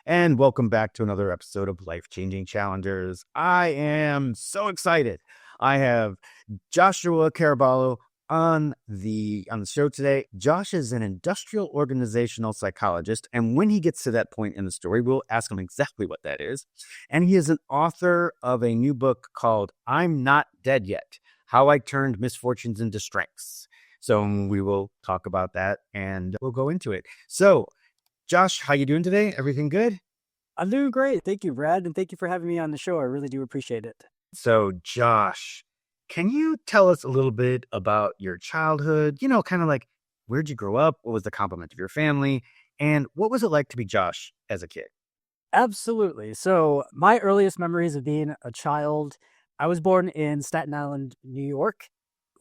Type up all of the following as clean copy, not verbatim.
and welcome back to another episode of Life Changing Challengers. I am so excited. I have Joshua Caraballo on the show today. Josh is an industrial organizational psychologist, and when he gets to that point in the story, we'll ask him exactly what that is. And he is an author of a new book called I'm Not Dead Yet: How I Turned Misfortunes into Strengths. So we will talk about that and we'll go into it. So Josh, how you doing today? Everything good? I'm doing great. Thank you, Brad. And thank you for having me on the show. I really do appreciate it. So Josh, can you tell us a little bit about your childhood? Kind of like, where'd you grow up? What was the complement of your family? And what was it like to be Josh as a kid? Absolutely. So, my earliest memories of being a child, I was born in Staten Island, New York,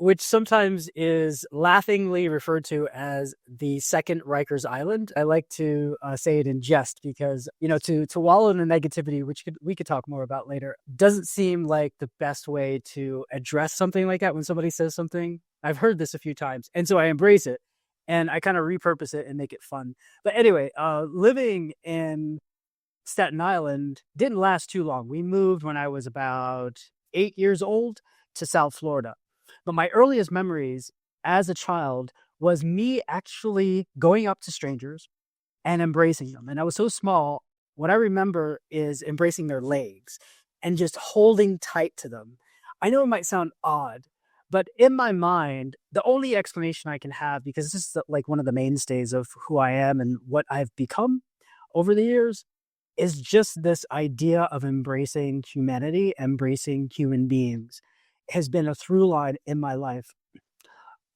which sometimes is laughingly referred to as the second Rikers Island. I like to say it in jest because, to wallow in the negativity, which we could talk more about later, doesn't seem like the best way to address something like that when somebody says something. I've heard this a few times, and so I embrace it, and I kind of repurpose it and make it fun. But anyway, living in Staten Island didn't last too long. We moved when I was about 8 years old to South Florida. But my earliest memories as a child was me actually going up to strangers and embracing them. And I was so small, what I remember is embracing their legs and just holding tight to them. I know it might sound odd, but in my mind, the only explanation I can have, because this is like one of the mainstays of who I am and what I've become over the years, is just this idea of embracing humanity, embracing human beings has been a through line in my life.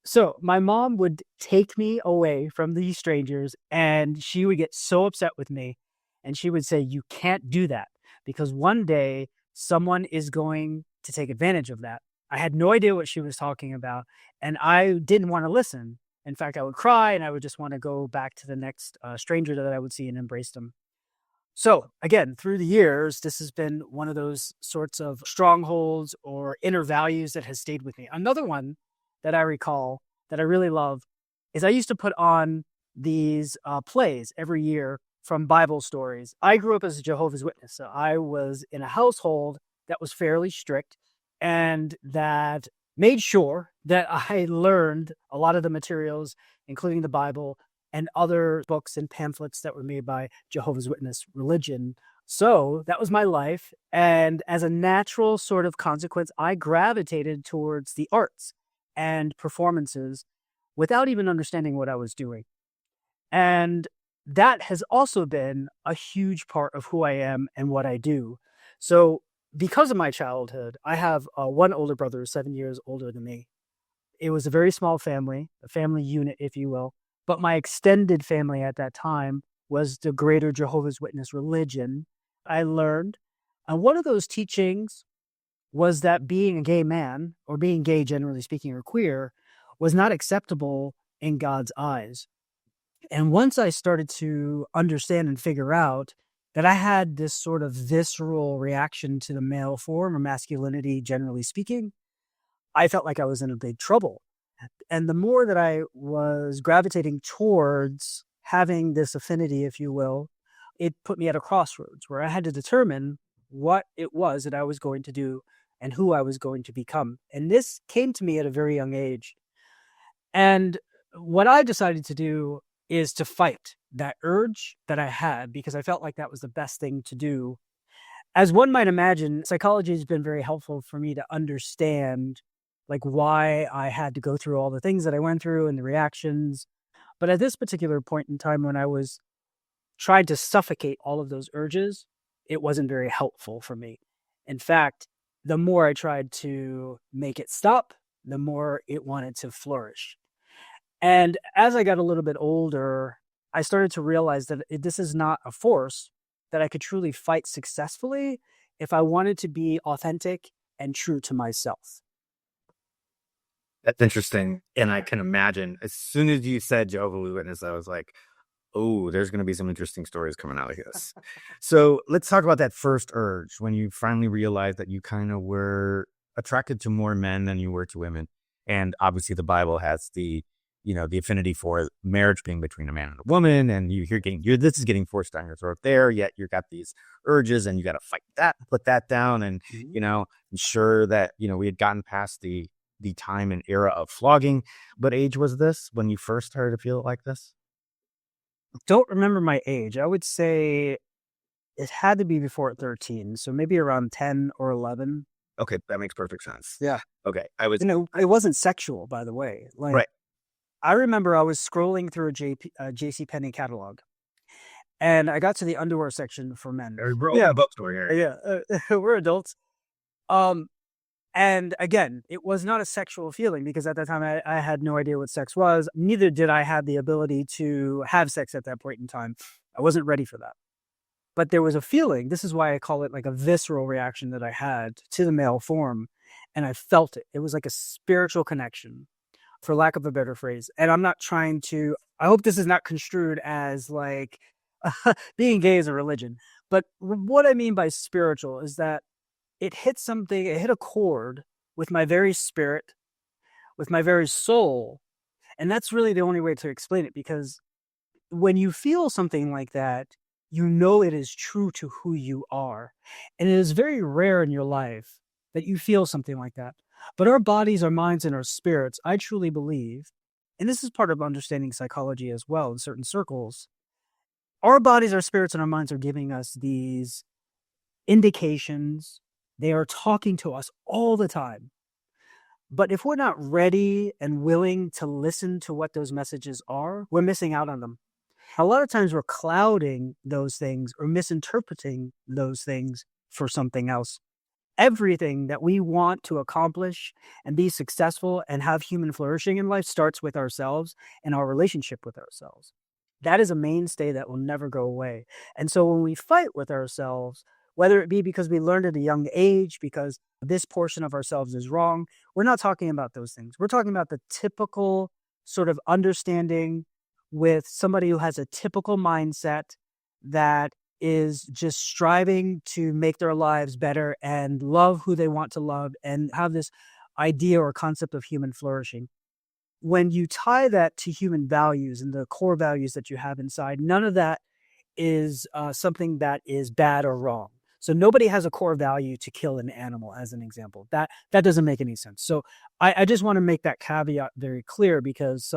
So my mom would take me away from these strangers and she would get so upset with me. And she would say, you can't do that because one day someone is going to take advantage of that. I had no idea what she was talking about and I didn't want to listen. In fact, I would cry and I would just want to go back to the next stranger that I would see and embrace them. So again, through the years, this has been one of those sorts of strongholds or inner values that has stayed with me. Another one that I recall that I really love is I used to put on these plays every year from Bible stories. I grew up as a Jehovah's Witness, so I was in a household that was fairly strict and that made sure that I learned a lot of the materials, including the Bible, and other books and pamphlets that were made by Jehovah's Witness religion. So that was my life. And as a natural sort of consequence, I gravitated towards the arts and performances without even understanding what I was doing. And that has also been a huge part of who I am and what I do. So because of my childhood, I have one older brother, 7 years older than me. It was a very small family, a family unit, if you will. But my extended family at that time was the greater Jehovah's Witness religion. I learned, and one of those teachings was that being a gay man, or being gay generally speaking, or queer, was not acceptable in God's eyes. And once I started to understand and figure out that I had this sort of visceral reaction to the male form or masculinity, generally speaking, I felt like I was in a big trouble. And the more that I was gravitating towards having this affinity, if you will, it put me at a crossroads where I had to determine what it was that I was going to do and who I was going to become. And this came to me at a very young age. And what I decided to do is to fight that urge that I had because I felt like that was the best thing to do. As one might imagine, psychology has been very helpful for me to understand like why I had to go through all the things that I went through and the reactions. But at this particular point in time when I was trying to suffocate all of those urges, it wasn't very helpful for me. In fact, the more I tried to make it stop, the more it wanted to flourish. And as I got a little bit older, I started to realize that this is not a force that I could truly fight successfully if I wanted to be authentic and true to myself. That's interesting. And I can imagine as soon as you said Jehovah's Witness, I was like, oh, there's going to be some interesting stories coming out of this. So let's talk about that first urge when you finally realized that you kind of were attracted to more men than you were to women. And obviously the Bible has the the affinity for marriage being between a man and a woman, and this is getting forced down your throat there, yet you got these urges and you got to fight that, put that down, and ensure that we had gotten past the time and era of flogging. What age was this when you first started to feel like this? Don't remember my age. I would say it had to be before 13, so maybe around 10 or 11. Okay, that makes perfect sense. Yeah. Okay, I was It wasn't sexual, by the way. Like, right. I remember I was scrolling through a JCPenney catalog, and I got to the underwear section for men. Yeah, bookstore here. Yeah, we're adults. And again, it was not a sexual feeling because at that time I had no idea what sex was. Neither did I have the ability to have sex at that point in time. I wasn't ready for that. But there was a feeling. This is why I call it like a visceral reaction that I had to the male form. And I felt it. It was like a spiritual connection, for lack of a better phrase. And I'm not trying to, I hope this is not construed as like being gay is a religion. But what I mean by spiritual is that it hit a chord with my very spirit, with my very soul. And that's really the only way to explain it, because when you feel something like that, it is true to who you are. And it is very rare in your life that you feel something like that. But our bodies, our minds, and our spirits, I truly believe, and this is part of understanding psychology as well in certain circles, our bodies, our spirits, and our minds are giving us these indications. They are talking to us all the time. But if we're not ready and willing to listen to what those messages are, we're missing out on them. A lot of times we're clouding those things or misinterpreting those things for something else. Everything that we want to accomplish and be successful and have human flourishing in life starts with ourselves and our relationship with ourselves. That is a mainstay that will never go away. And so when we fight with ourselves, whether it be because we learned at a young age, because this portion of ourselves is wrong, we're not talking about those things. We're talking about the typical sort of understanding with somebody who has a typical mindset that is just striving to make their lives better and love who they want to love and have this idea or concept of human flourishing. When you tie that to human values and the core values that you have inside, none of that is something that is bad or wrong. So nobody has a core value to kill an animal, as an example. That doesn't make any sense. So I just want to make that caveat very clear, because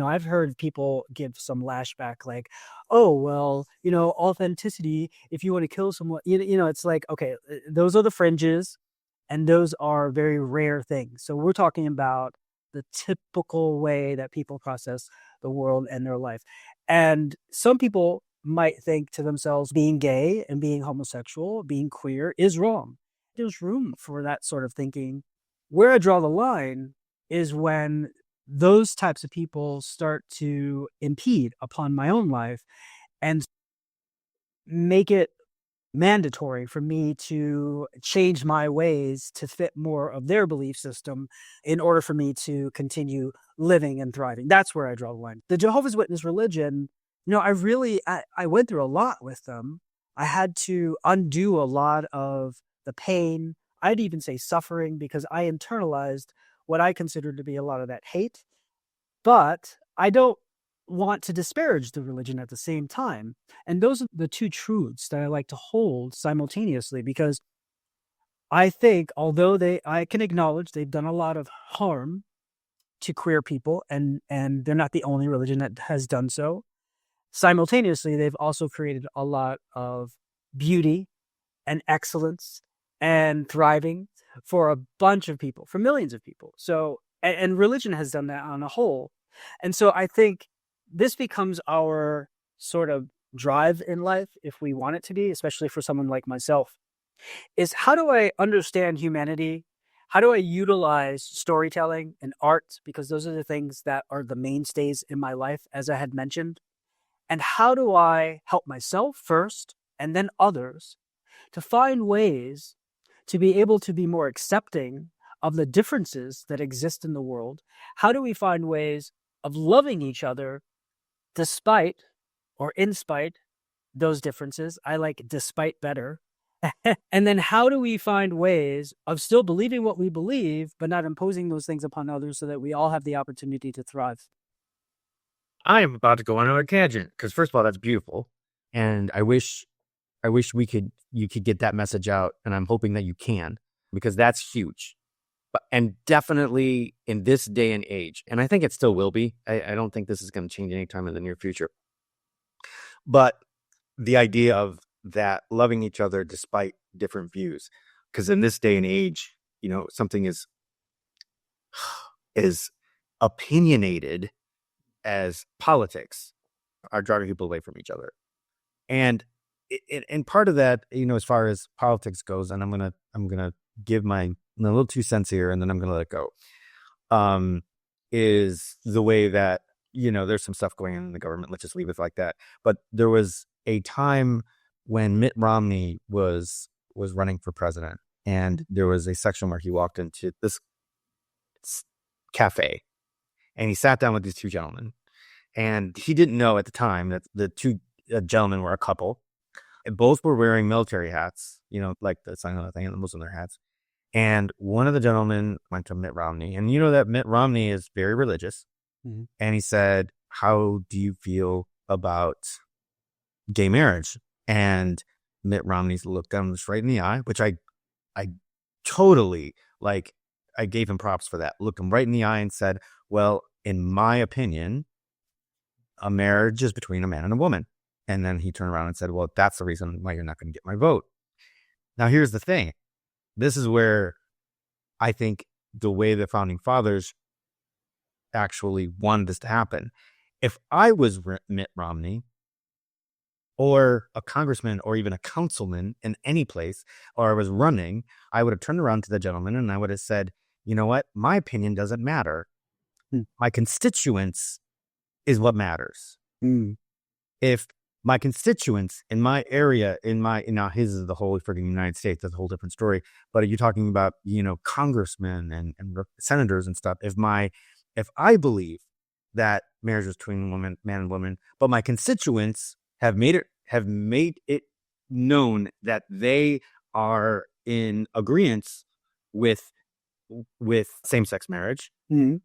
I've heard people give some lashback like, oh, well, authenticity, if you want to kill someone, it's like, okay, those are the fringes and those are very rare things. So we're talking about the typical way that people process the world and their life. And some people might think to themselves, being gay and being homosexual, being queer is wrong. There's room for that sort of thinking. Where I draw the line is when those types of people start to impede upon my own life and make it mandatory for me to change my ways to fit more of their belief system in order for me to continue living and thriving. That's where I draw the line. The Jehovah's Witness religion, I went through a lot with them. I had to undo a lot of the pain. I'd even say suffering, because I internalized what I considered to be a lot of that hate. But I don't want to disparage the religion at the same time. And those are the two truths that I like to hold simultaneously, because I think although I can acknowledge they've done a lot of harm to queer people, and they're not the only religion that has done so, simultaneously, they've also created a lot of beauty and excellence and thriving for a bunch of people, for millions of people. So, and religion has done that on a whole. And so I think this becomes our sort of drive in life, if we want it to be, especially for someone like myself, is how do I understand humanity? How do I utilize storytelling and art? Because those are the things that are the mainstays in my life, as I had mentioned. And how do I help myself first and then others to find ways to be able to be more accepting of the differences that exist in the world? How do we find ways of loving each other despite or in spite those differences? I like despite better. And then how do we find ways of still believing what we believe, but not imposing those things upon others so that we all have the opportunity to thrive? I am about to go on a tangent because first of all, that's beautiful, and I wish you could get that message out, and I'm hoping that you can because that's huge. But and definitely in this day and age, and I think it still will be. I don't think this is going to change anytime in the near future. But the idea of that loving each other despite different views, because in this day and age, something is opinionated as politics are driving people away from each other. And and part of that, as far as politics goes, and I'm gonna give my little 2 cents here, and then I'm gonna let it go. Is the way that there's some stuff going on in the government. Let's just leave it like that. But there was a time when Mitt Romney was running for president, and there was a section where he walked into this cafe, and he sat down with these two gentlemen, and he didn't know at the time that the two gentlemen were a couple. And both were wearing military hats, like the sign of the thing, and most of their hats. And one of the gentlemen went to Mitt Romney, and you know that Mitt Romney is very religious. Mhm. And he said, "How do you feel about gay marriage?" And Mitt Romney looked him straight in the eye, which I totally like. I gave him props for that. Looked him right in the eye and said, "Well, in my opinion, a marriage is between a man and a woman." And then he turned around and said, "Well, that's the reason why you're not going to get my vote." Now, here's the thing. This is where I think the way the founding fathers actually wanted this to happen. If I was Mitt Romney or a congressman or even a councilman in any place, or I was running, I would have turned around to the gentleman and I would have said, "You know what? My opinion doesn't matter. Hmm. My constituents is what matters. Mm. If my constituents in my area, now his is the whole freaking United States, that's a whole different story. But are you talking about, congressmen and senators and stuff? If I believe that marriage is between man and woman, but my constituents have made it known that they are in agreement with same sex marriage, Mm.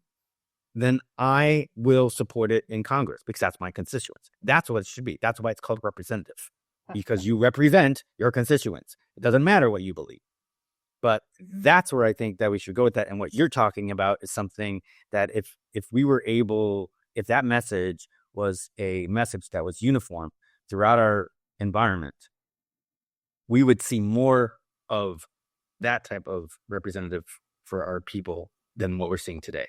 then I will support it in Congress because that's my constituents. That's what it should be. That's why it's called representative, because you represent your constituents. It doesn't matter what you believe. But that's where I think that we should go with that. And what you're talking about is something that if that message was a message that was uniform throughout our environment, we would see more of that type of representative for our people than what we're seeing today.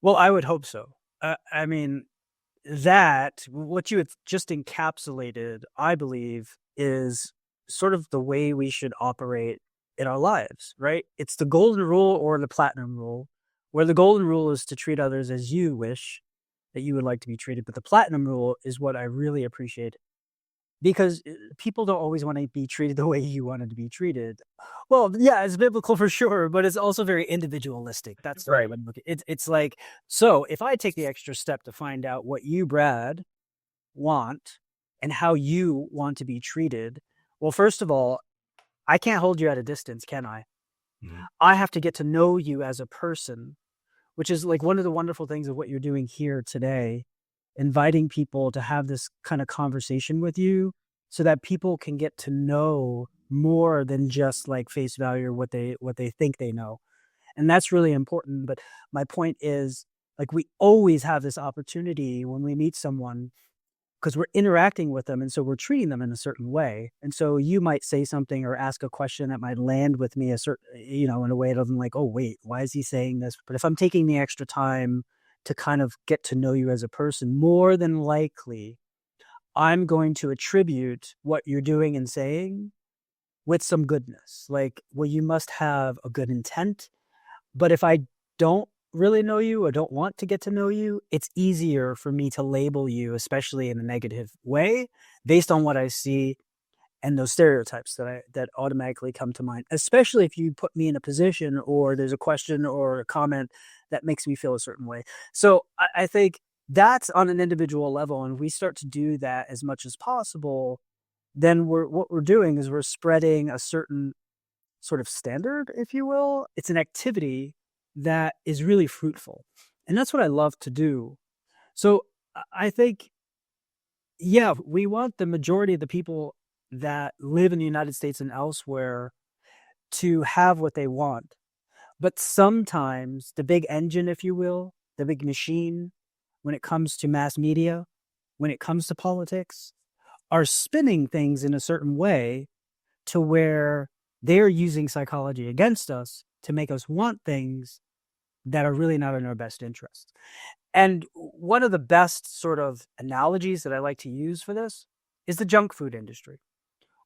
Well, I would hope so. I mean, what you had just encapsulated, I believe, is sort of the way we should operate in our lives, right? It's the golden rule or the platinum rule, where the golden rule is to treat others as you wish that you would like to be treated. But the platinum rule is what I really appreciate because people don't always want to be treated the way you wanted to be treated. Well, yeah, it's biblical for sure, but it's also very individualistic. That's the way I Right. would look at it. It's like, so if I take the extra step to find out what you, Brad, want and how you want to be treated, well, first of all, I can't hold you at a distance, can I? Mhm. I have to get to know you as a person, which is like one of the wonderful things of what you're doing here today, inviting people to have this kind of conversation with you so that people can get to know more than just like face value or what they think they know. And that's really important. But my point is, like, we always have this opportunity when we meet someone because we're interacting with them, and so we're treating them in a certain way. And so you might say something or ask a question that might land with me a certain, in a way that I'm like, oh wait, why is he saying this? But if I'm taking the extra time to kind of get to know you as a person, more than likely I'm going to attribute what you're doing and saying with some goodness. Like, well, you must have a good intent. But if I don't really know you or don't want to get to know you, it's easier for me to label you, especially in a negative way, based on what I see and those stereotypes that automatically come to mind, especially if you put me in a position or there's a question or a comment that makes me feel a certain way. So I think that's on an individual level. And we start to do that as much as possible, then what we're doing is we're spreading a certain sort of standard, if you will. It's an activity that is really fruitful. And that's what I love to do. So I think, yeah, we want the majority of the people that live in the United States and elsewhere to have what they want. But sometimes the big engine, if you will, the big machine, when it comes to mass media, when it comes to politics, are spinning things in a certain way to where they're using psychology against us to make us want things that are really not in our best interest. And one of the best sort of analogies that I like to use for this is the junk food industry.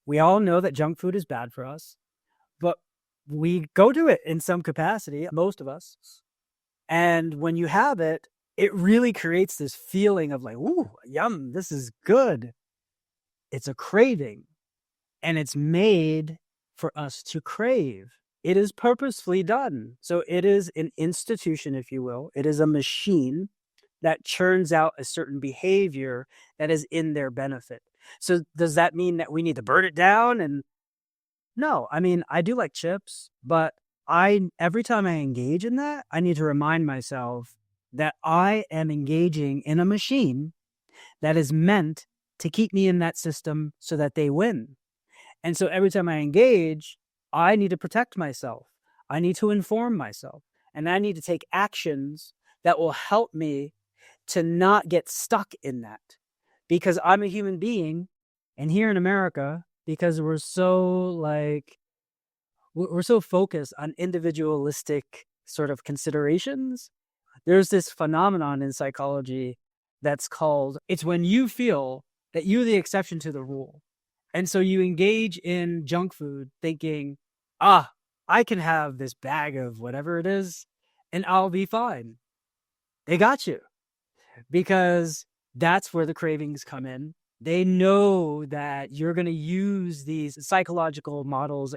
We all know that junk food is bad for us, but we go to it in some capacity, most of us. And when you have it, it really creates this feeling of like, ooh, yum, this is good. It's a craving, and it's made for us to crave. It is purposefully done. So it is an institution, if you will. It is a machine that churns out a certain behavior that is in their benefit. So does that mean that we need to burn it down? And no, I mean, I do like chips, but every time I engage in that, I need to remind myself that I am engaging in a machine that is meant to keep me in that system so that they win. And so every time I engage, I need to protect myself. I need to inform myself, and I need to take actions that will help me to not get stuck in that, because I'm a human being. And here in America, because we're so focused on individualistic sort of considerations, there's this phenomenon in psychology that's called, it's when you feel that you're the exception to the rule. And so you engage in junk food thinking, I can have this bag of whatever it is and I'll be fine. They got you, because that's where the cravings come in. They know that you're going to use these psychological models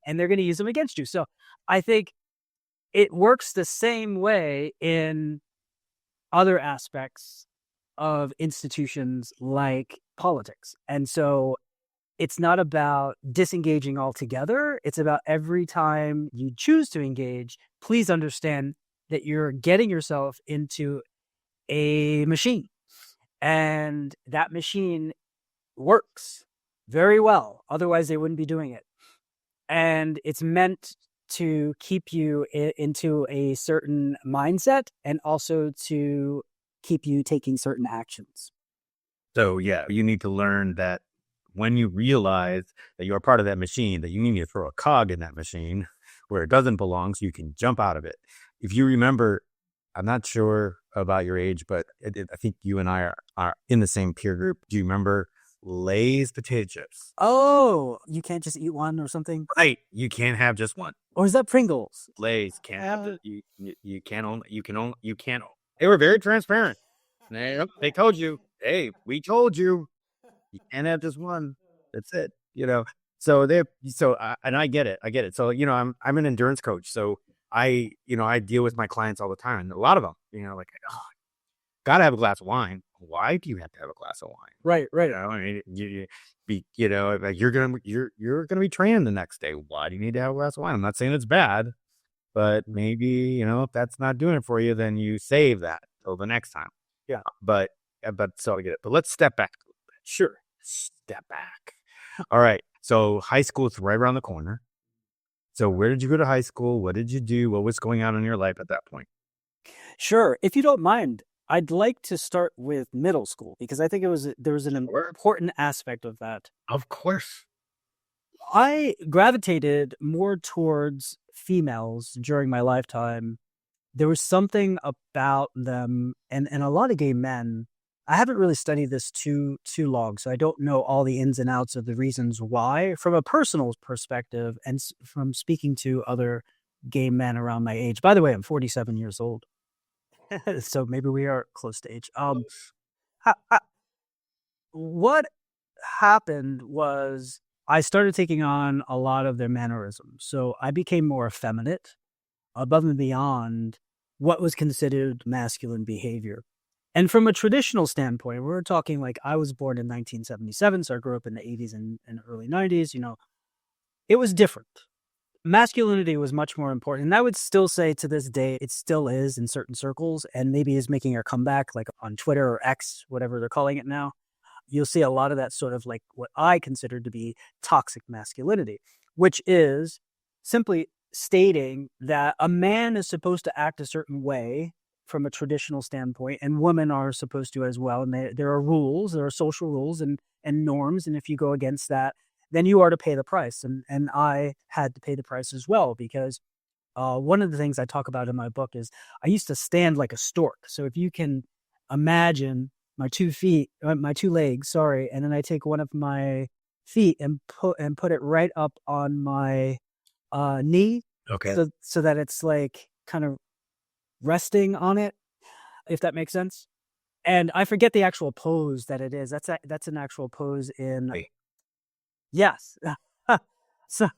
and they're going to use them against you. So I think it works the same way in other aspects of institutions like politics. And so it's not about disengaging altogether. It's about every time you choose to engage, please understand that you're getting yourself into a machine. And that machine works very well. Otherwise, they wouldn't be doing it. And it's meant to keep you into a certain mindset and also to keep you taking certain actions. So, yeah, you need to learn that when you realize that you're part of that machine, that you need to throw a cog in that machine where it doesn't belong so you can jump out of it. If you remember, I'm not sure about your age, but I think you and I are in the same peer group. Do you remember Lay's potato chips? Oh, you can't just eat one or something? Right. You can't have just one. Or is that Pringles? Lay's can't have you can't. They were very transparent. They told you, hey, we told you, you can't have just one. That's it. And I get it. So, I'm an endurance coach. So I deal with my clients all the time. And a lot of them, like, oh, gotta have a glass of wine. Why do you have to have a glass of wine? Right. I mean, like you're gonna be training the next day. Why do you need to have a glass of wine? I'm not saying it's bad, but maybe, if that's not doing it for you, then you save that till the next time. Yeah. But so I get it. But let's step back a little bit. Sure. Step back. All right. So high school is right around the corner. So where did you go to high school? What did you do? What was going on in your life at that point? Sure. If you don't mind, I'd like to start with middle school, because I think there was an important aspect of that. Of course. I gravitated more towards females during my lifetime. There was something about them, and a lot of gay men. I haven't really studied this too long, so I don't know all the ins and outs of the reasons why, from a personal perspective, and from speaking to other gay men around my age. By the way, I'm 47 years old, so maybe we are close to age. What happened was I started taking on a lot of their mannerisms, so I became more effeminate, above and beyond what was considered masculine behavior. And from a traditional standpoint, we're talking like I was born in 1977, so I grew up in the 80s and early 90s. It was different. masculinity was much more important. And I would still say to this day, it still is in certain circles, and maybe is making a comeback, like on Twitter or X, whatever they're calling it now. You'll see a lot of that sort of like what I consider to be toxic masculinity, which is simply stating that a man is supposed to act a certain way from a traditional standpoint, and women are supposed to as well. And there are rules, there are social rules and norms. And if you go against that, then you are to pay the price. And I had to pay the price as well, because one of the things I talk about in my book is I used to stand like a stork. So if you can imagine my 2 feet, my 2 legs, sorry, and then I take one of my feet and put it right up on my knee, Okay. so that it's like kind of resting on it, if that makes sense. And I forget the actual pose that it is. That's an actual pose in. Right. Yes. So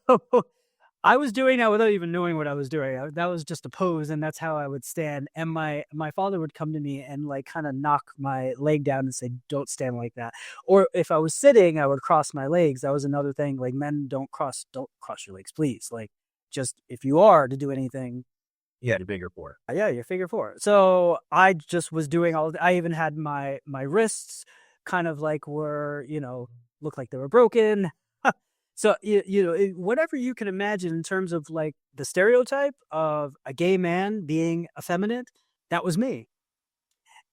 I was doing that without even knowing what I was doing. That was just a pose, and that's how I would stand. And my father would come to me and like kind of knock my leg down and say, "Don't stand like that." Or if I was sitting, I would cross my legs. That was another thing. Like, men, don't cross your legs, please. Like, just if you are to do anything, Yeah, the bigger four. yeah, you're figure 4. So I just was doing I even had my wrists kind of like were, looked like they were broken. So, whatever you can imagine in terms of like the stereotype of a gay man being effeminate, that was me.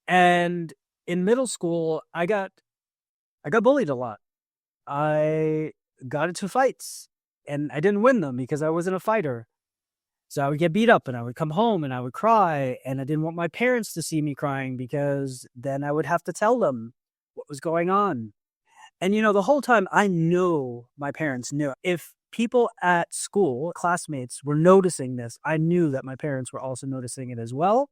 And in middle school, I got bullied a lot. I got into fights, and I didn't win them because I wasn't a fighter. So I would get beat up, and I would come home and I would cry, and I didn't want my parents to see me crying because then I would have to tell them what was going on. And, the whole time I know my parents knew. If people at school, classmates, were noticing this, I knew that my parents were also noticing it as well.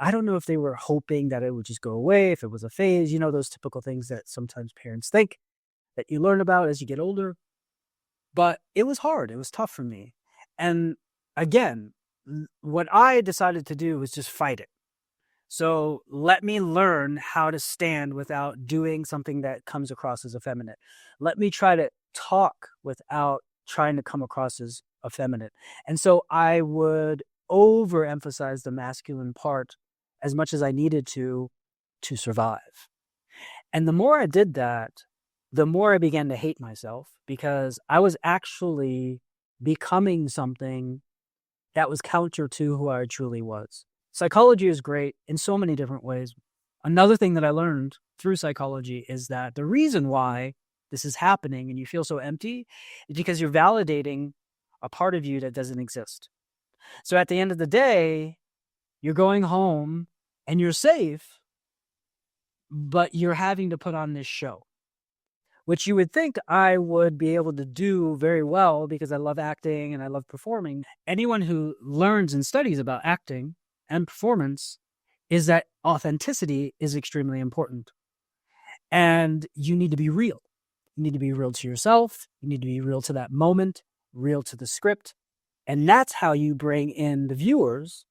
I don't know if they were hoping that it would just go away, if it was a phase, those typical things that sometimes parents think that you learn about as you get older. But it was hard. It was tough for me. And again, what I decided to do was just fight it. So let me learn how to stand without doing something that comes across as effeminate. Let me try to talk without trying to come across as effeminate. And so I would overemphasize the masculine part as much as I needed to survive. And the more I did that, the more I began to hate myself, because I was actually becoming something that was counter to who I truly was. Psychology is great in so many different ways. Another thing that I learned through psychology is that the reason why this is happening and you feel so empty is because you're validating a part of you that doesn't exist. So at the end of the day, you're going home and you're safe, but you're having to put on this show, which you would think I would be able to do very well because I love acting and I love performing. Anyone who learns and studies about acting and performance is that authenticity is extremely important. And you need to be real. You need to be real to yourself. You need to be real to that moment, real to the script. And that's how you bring in the viewers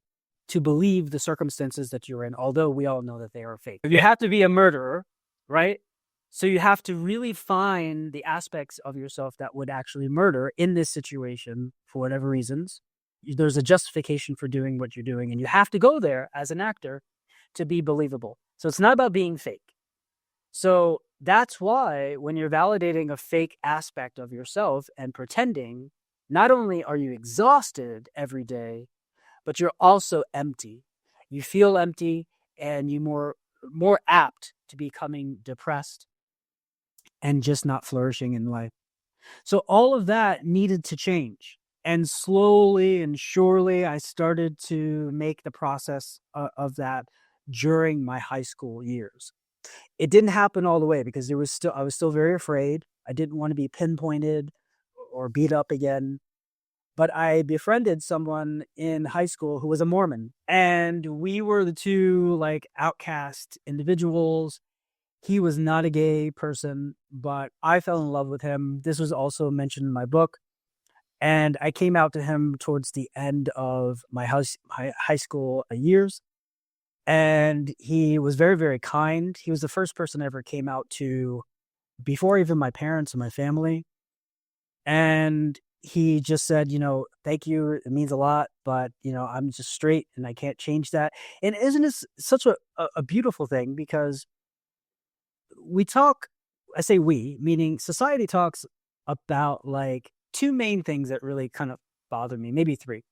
to believe the circumstances that you're in, although we all know that they are fake. You have to be a murderer, right? So you have to really find the aspects of yourself that would actually murder in this situation for whatever reasons. There's a justification for doing what you're doing, and you have to go there as an actor to be believable. So it's not about being fake. So that's why when you're validating a fake aspect of yourself and pretending, not only are you exhausted every day, but you're also empty. You feel empty, and you're more apt to becoming depressed and just not flourishing in life. So all of that needed to change. And slowly and surely, I started to make the process of that during my high school years. It didn't happen all the way because I was still very afraid. I didn't want to be pinpointed or beat up again. But I befriended someone in high school who was a Mormon, and we were the two like outcast individuals. He was not a gay person, but I fell in love with him. This was also mentioned in my book. And I came out to him towards the end of my high school years. And he was very, very kind. He was the first person I ever came out to before even my parents and my family. And he just said, thank you, it means a lot, but I'm just straight and I can't change that. And isn't this such a beautiful thing? Because we talk, I say we, meaning society talks about like two main things that really kind of bother me, maybe three.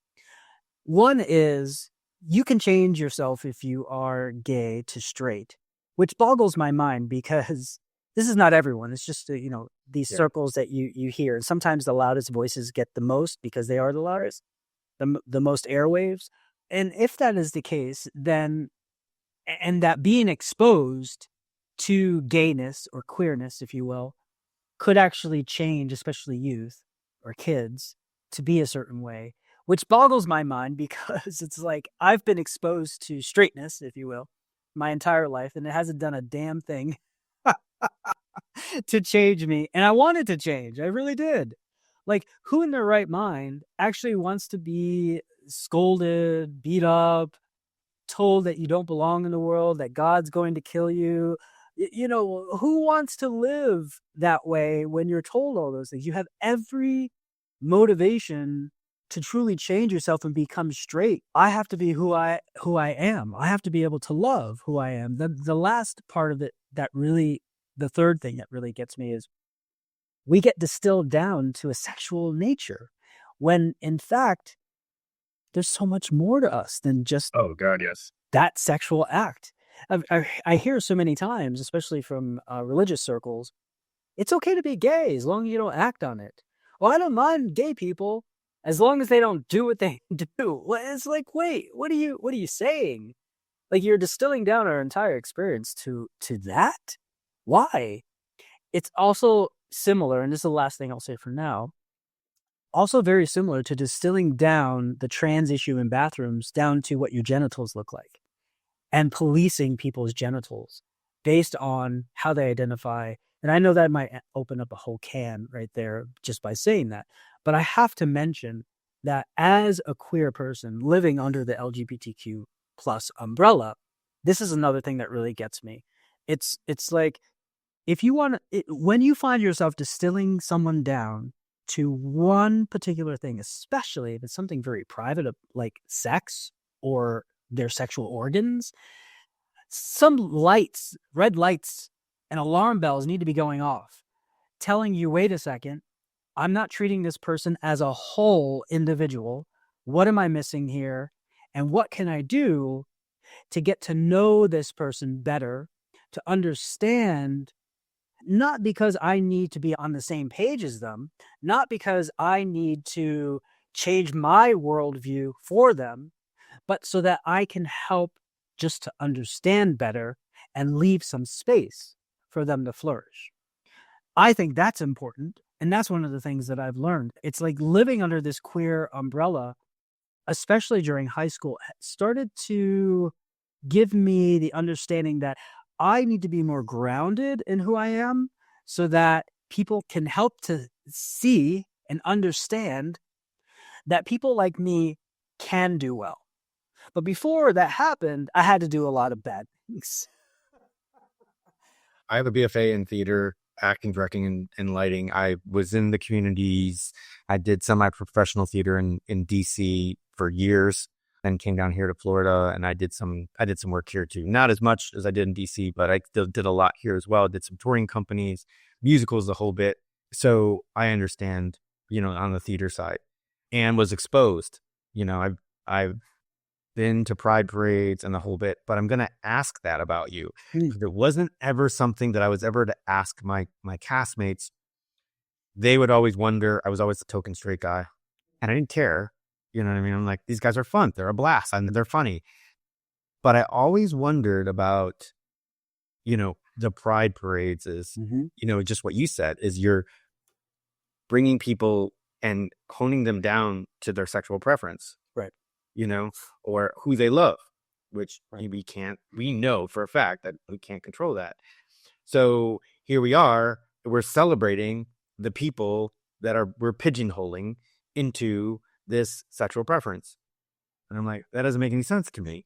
One is you can change yourself if you are gay to straight, which boggles my mind because this is not everyone. It's just these Yeah. circles that you hear, and sometimes the loudest voices get the most because they are the loudest, the most airwaves. And if that is the case, then and that being exposed to gayness or queerness, if you will, could actually change, especially youth or kids, to be a certain way, which boggles my mind because it's like I've been exposed to straightness, if you will, my entire life, and it hasn't done a damn thing to change me. And I wanted to change. I really did. Like, who in their right mind actually wants to be scolded, beat up, told that you don't belong in the world, that God's going to kill you? Who wants to live that way when you're told all those things? You have every motivation to truly change yourself and become straight. I have to be who I am. I have to be able to love who I am. The last part of it that really, the third thing that really gets me is we get distilled down to a sexual nature when in fact there's so much more to us than just Oh God, yes. that sexual act. I hear so many times, especially from religious circles, it's okay to be gay as long as you don't act on it. Well, I don't mind gay people as long as they don't do what they do. Well, it's like, wait, what are you saying? Like you're distilling down our entire experience to that? Why? It's also similar, and this is the last thing I'll say for now. Also very similar to distilling down the trans issue in bathrooms down to what your genitals look like and policing people's genitals based on how they identify. And I know that might open up a whole can right there just by saying that. But I have to mention that as a queer person living under the LGBTQ plus umbrella, this is another thing that really gets me. It's like if you want to, when you find yourself distilling someone down to one particular thing, especially if it's something very private like sex or their sexual organs, some lights, red lights and alarm bells need to be going off, telling you, wait a second, I'm not treating this person as a whole individual. What am I missing here? And what can I do to get to know this person better, to understand, not because I need to be on the same page as them, not because I need to change my worldview for them, but so that I can help just to understand better and leave some space for them to flourish. I think that's important. And that's one of the things that I've learned. It's like living under this queer umbrella, especially during high school, started to give me the understanding that I need to be more grounded in who I am so that people can help to see and understand that people like me can do well. But before that happened, I had to do a lot of bad things. I have a BFA in theater, acting, directing, and lighting. I was in the communities. I did semi-professional theater in DC for years, then came down here to Florida, and I did some work here too. Not as much as I did in DC, but I still did a lot here as well. Did some touring companies, musicals, the whole bit. So I understand, on the theater side, and was exposed. I've been to pride parades and the whole bit, but I'm going to ask that about you. It wasn't ever something that I was ever to ask my castmates. They would always wonder. I was always the token straight guy, and I didn't care. You know what I mean? I'm like, these guys are fun. They're a blast. And they're funny. But I always wondered about, the pride parades is, just what you said is you're bringing people and honing them down to their sexual preference. Right. Or who they love, which Right. we know for a fact that we can't control that. So here we are, we're celebrating the people that we're pigeonholing into this sexual preference. And I'm like, that doesn't make any sense to me.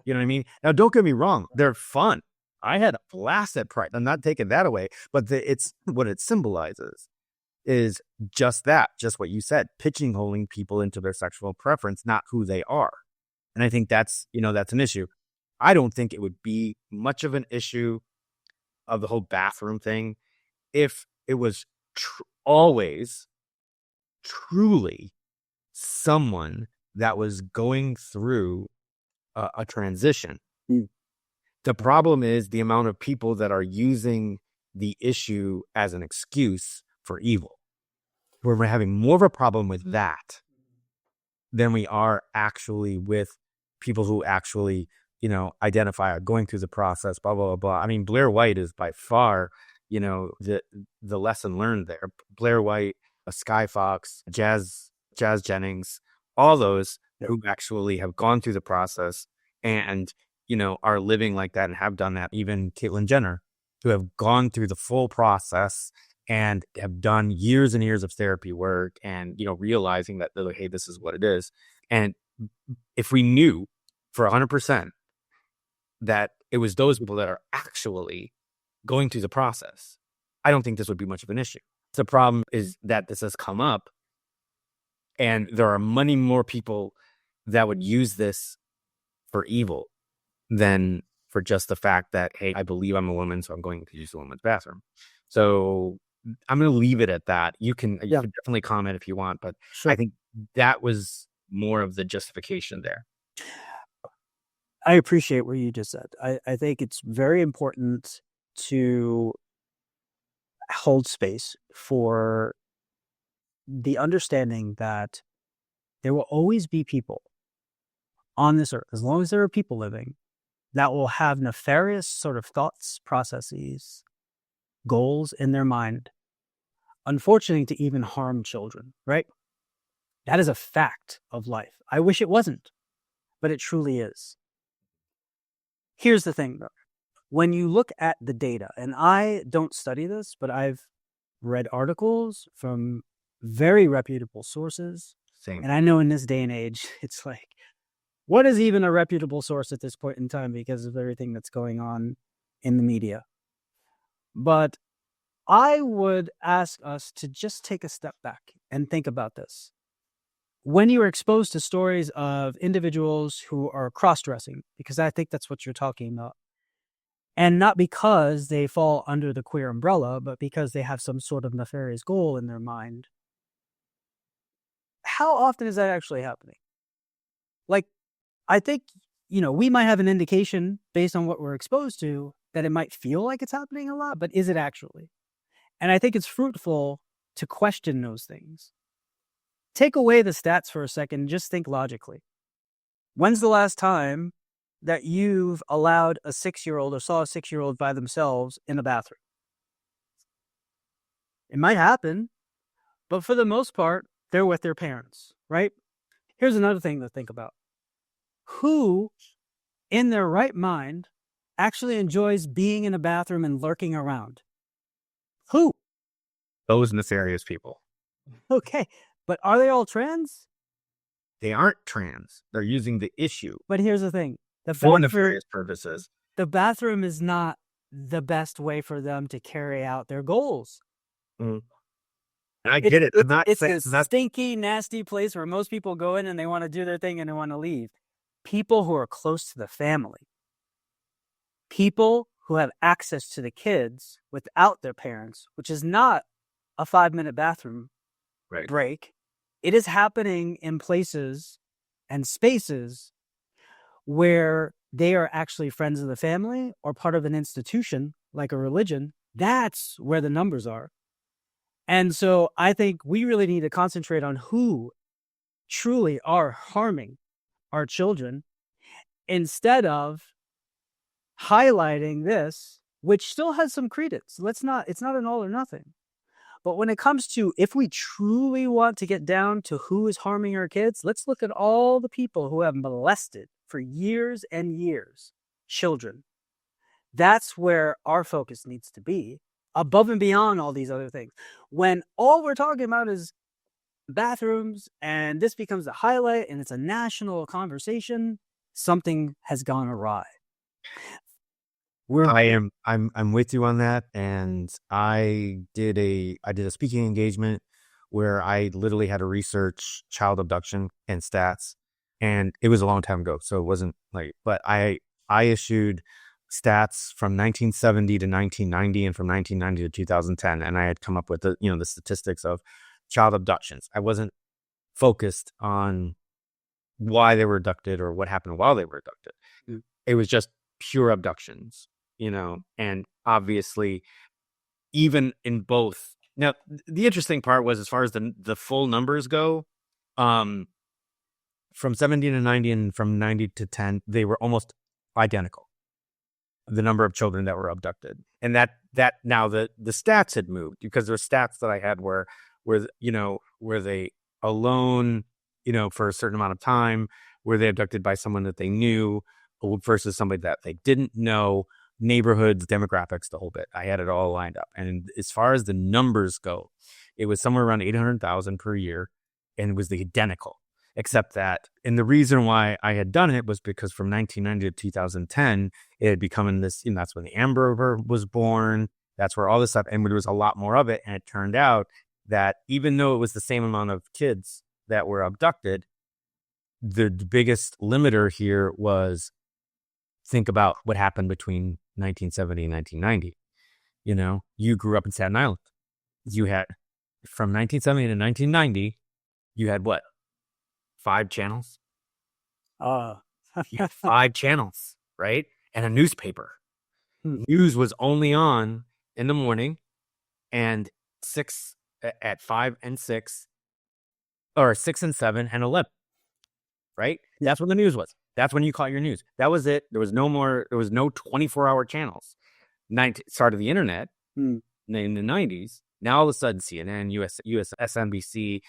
You know what I mean? Now, don't get me wrong. They're fun. I had a blast at Pride. I'm not taking that away, but it's what it symbolizes. is just that, just what you said, pigeonholing people into their sexual preference, not who they are. And I think that's, that's an issue. I don't think it would be much of an issue of the whole bathroom thing if it was always truly someone that was going through a transition. The problem is the amount of people that are using the issue as an excuse for evil. We're having more of a problem with that than we are actually with people who actually, identify are going through the process, blah, blah, blah, blah. I mean, Blair White is by far, the lesson learned there. Blair White, Sky Fox, Jazz Jennings, all those who actually have gone through the process and, are living like that and have done that. Even Caitlyn Jenner, who have gone through the full process and have done years and years of therapy work and, realizing that, hey, this is what it is. And if we knew for 100% that it was those people that are actually going through the process, I don't think this would be much of an issue. The problem is that this has come up and there are many more people that would use this for evil than for just the fact that, hey, I believe I'm a woman, so I'm going to use the woman's bathroom. So I'm going to leave it at that. You can definitely comment if you want, but sure. I think that was more of the justification there. I appreciate what you just said. I think it's very important to hold space for the understanding that there will always be people on this earth, as long as there are people living, that will have nefarious sort of thoughts, processes, goals in their mind, unfortunately, to even harm children, right? That is a fact of life. I wish it wasn't, but it truly is. Here's the thing, though. When you look at the data, and I don't study this, but I've read articles from very reputable sources. Same. And I know in this day and age, it's like, what is even a reputable source at this point in time because of everything that's going on in the media? But I would ask us to just take a step back and think about this. When you are exposed to stories of individuals who are cross-dressing, because I think that's what you're talking about, and not because they fall under the queer umbrella, but because they have some sort of nefarious goal in their mind, how often is that actually happening? Like, I think, we might have an indication based on what we're exposed to that it might feel like it's happening a lot, but is it actually? And I think it's fruitful to question those things. Take away the stats for a second, just think logically. When's the last time that you've allowed a 6-year-old or saw a 6-year-old by themselves in a bathroom? It might happen, but for the most part, they're with their parents, right? Here's another thing to think about. Who in their right mind actually enjoys being in a bathroom and lurking around? Who? Those nefarious people. Okay, but are they all trans? They aren't trans. They're using the issue. But here's the thing. For nefarious purposes. The bathroom is not the best way for them to carry out their goals. Mm. I get it. It's a stinky, nasty place where most people go in and they want to do their thing and they want to leave. People who are close to the family. People who have access to the kids without their parents, which is not a 5-minute bathroom break. It is happening in places and spaces where they are actually friends of the family or part of an institution like a religion. That's where the numbers are. And so I think we really need to concentrate on who truly are harming our children instead of highlighting this, which still has some credence. It's not an all or nothing. But when it comes to, if we truly want to get down to who is harming our kids, let's look at all the people who have molested for years and years children. That's where our focus needs to be, above and beyond all these other things. When all we're talking about is bathrooms and this becomes a highlight and it's a national conversation, something has gone awry. We're I'm with you on that. And I did a speaking engagement where I literally had to research child abduction and stats. And it was a long time ago, so it wasn't like, but I issued stats from 1970 to 1990 and from 1990 to 2010, and I had come up with the statistics of child abductions. I wasn't focused on why they were abducted or what happened while they were abducted. Mm. It was just pure abductions, and obviously, even in both. Now, the interesting part was, as far as the full numbers go, um, from 70 to 90 and from 90 to 10, they were almost identical. The number of children that were abducted, and that now the stats had moved, because there were stats that I had where were they alone, for a certain amount of time, were they abducted by someone that they knew versus somebody that they didn't know, neighborhoods, demographics, the whole bit. I had it all lined up, and as far as the numbers go, it was somewhere around 800,000 per year, and it was the identical. Except that, and the reason why I had done it was because from 1990 to 2010, it had become in this, that's when the Amber Rover was born. That's where all this stuff, and there was a lot more of it. And it turned out that even though it was the same amount of kids that were abducted, the biggest limiter here was, think about what happened between 1970 and 1990. You grew up in Staten Island. You had, from 1970 to 1990, you had what? 5 channels? uh You had 5 channels, right? And a newspaper. Hmm. News was only on in the morning, and 6 at 5 and 6, or 6 and 7 and 11, right? That's when the news was. That's when you caught your news. That was it. There was no 24-hour channels. Start of the internet in the 90s. Now all of a sudden, CNN, US SNBC,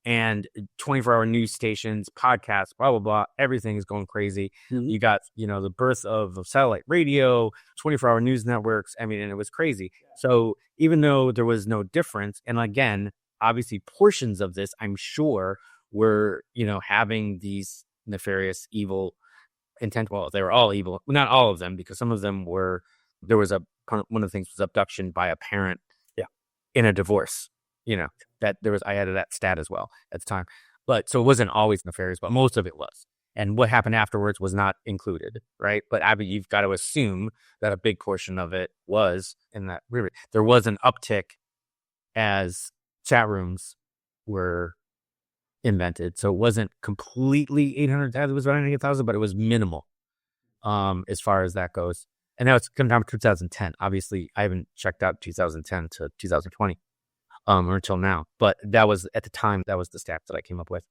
and 24-hour news stations, podcasts, blah, blah, blah. Everything is going crazy. Mhm. You got, the birth of satellite radio, 24-hour news networks. I mean, and it was crazy. So even though there was no difference, and again, obviously portions of this, I'm sure, were, having these nefarious, evil intent. Well, they were all evil. Well, not all of them, because some of them were, one of the things was abduction by a parent in a divorce, that there was, I added that stat as well at the time. But so it wasn't always nefarious, but most of it was. And what happened afterwards was not included, right? But Abby, you've got to assume that a big portion of it was in that. There was an uptick as chat rooms were invented. So it wasn't completely 800,000, it was around 800,000, but it was minimal as far as that goes. And now it's come down to 2010. Obviously, I haven't checked out 2010 to 2020 or until now. But that was, at the time, that was the stats that I came up with.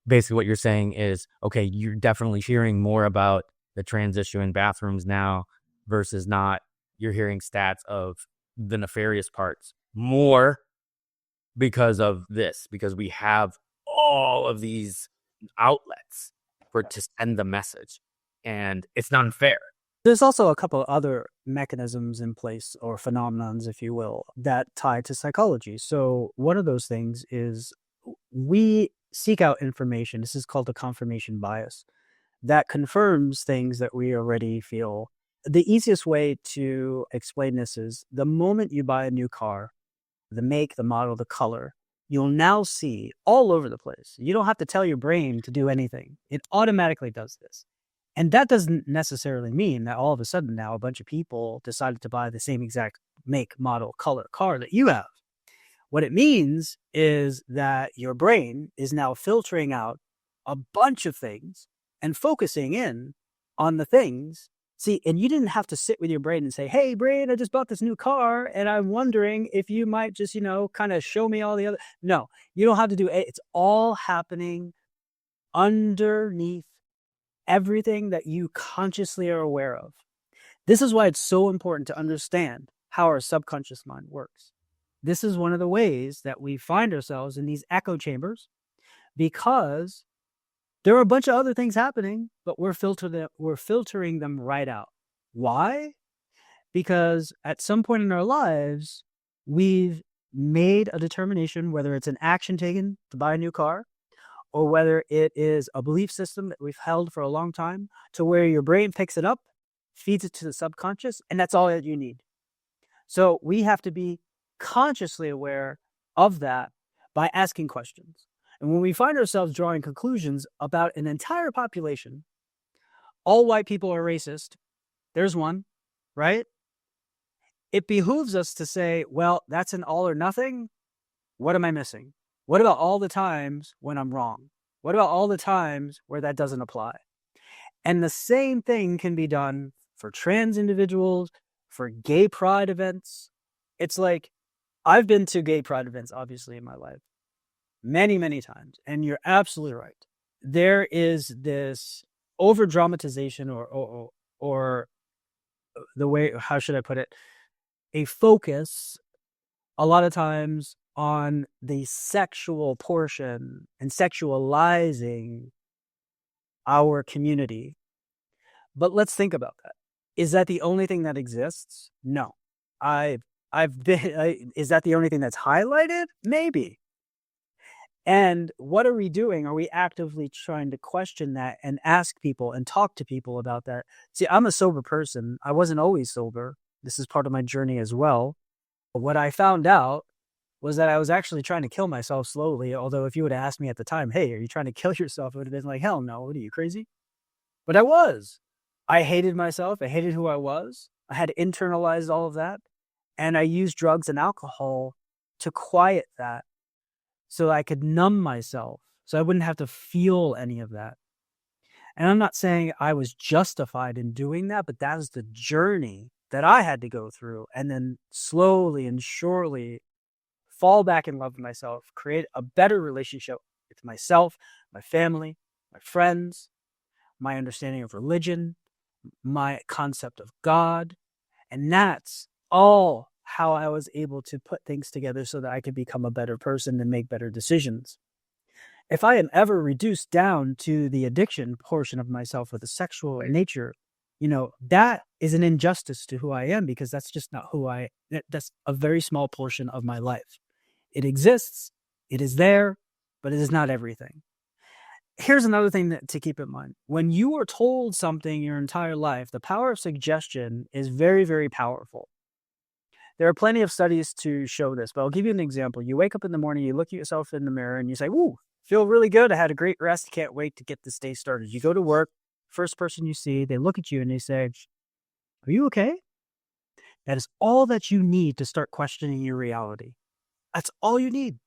Basically, what you're saying is, okay, you're definitely hearing more about the trans issue in bathrooms now versus not. You're hearing stats of the nefarious parts more because of this, because we have all of these outlets to send the message, and it's not unfair. There's also a couple of other mechanisms in place, or phenomenons, if you will, that tie to psychology. So one of those things is we seek out information. This is called the confirmation bias, that confirms things that we already feel. The easiest way to explain this is, the moment you buy a new car, the make, the model, the color, you'll now see all over the place. You don't have to tell your brain to do anything. It automatically does this. And that doesn't necessarily mean that all of a sudden now a bunch of people decided to buy the same exact make, model, color car that you have. What it means is that your brain is now filtering out a bunch of things and focusing in on the things. See, and you didn't have to sit with your brain and say, hey, brain, I just bought this new car, and I'm wondering if you might just, kind of show me all the other. No, you don't have to do it. It's all happening underneath everything that you consciously are aware of. This is why it's so important to understand how our subconscious mind works. This is one of the ways that we find ourselves in these echo chambers, because there are a bunch of other things happening, but we're filtering them right out. Why? Because at some point in our lives, we've made a determination, whether it's an action taken to buy a new car, or whether it is a belief system that we've held for a long time, to where your brain picks it up feeds it to the subconscious, and that's all that you need. So we have to be consciously aware of that by asking questions. And when we find ourselves drawing conclusions about an entire population, all white people are racist, there's one, right? It behooves us to say, well, that's an all or nothing. What am I missing? What about all the times when I'm wrong? What about all the times where that doesn't apply? And the same thing can be done for trans individuals, for gay pride events. It's like, I've been to gay pride events, obviously, in my life, many, many times. And you're absolutely right. There is this over dramatization or the way, how should I put it? A focus a lot of times on the sexual portion and sexualizing our community. But let's think about that. Is that the only thing that exists? No. Is that the only thing that's highlighted? Maybe. And what are we doing? Are we actively trying to question that and ask people and talk to people about that? See, I'm a sober person. I wasn't always sober. This is part of my journey as well. But what I found out was that I was actually trying to kill myself slowly. Although if you would have asked me at the time, hey, are you trying to kill yourself? It would have been like, hell no, what are you, crazy? But I was. I hated myself. I hated who I was. I had internalized all of that. And I used drugs and alcohol to quiet that so I could numb myself, so I wouldn't have to feel any of that. And I'm not saying I was justified in doing that, but that was the journey that I had to go through, and then slowly and surely fall back in love with myself, create a better relationship with myself, my family, my friends, my understanding of religion, my concept of God. And that's all how I was able to put things together so that I could become a better person and make better decisions. If I am ever reduced down to the addiction portion of myself with a sexual nature, that is an injustice to who I am, because that's just not that's a very small portion of my life. It exists, it is there, but it is not everything. Here's another thing to keep in mind. When you are told something your entire life, the power of suggestion is very, very powerful. There are plenty of studies to show this, but I'll give you an example. You wake up in the morning, you look at yourself in the mirror, and you say, "Ooh, feel really good. I had a great rest. Can't wait to get this day started." You go to work, first person you see, they look at you and they say, "Are you okay?" That is all that you need to start questioning your reality. That's all you need.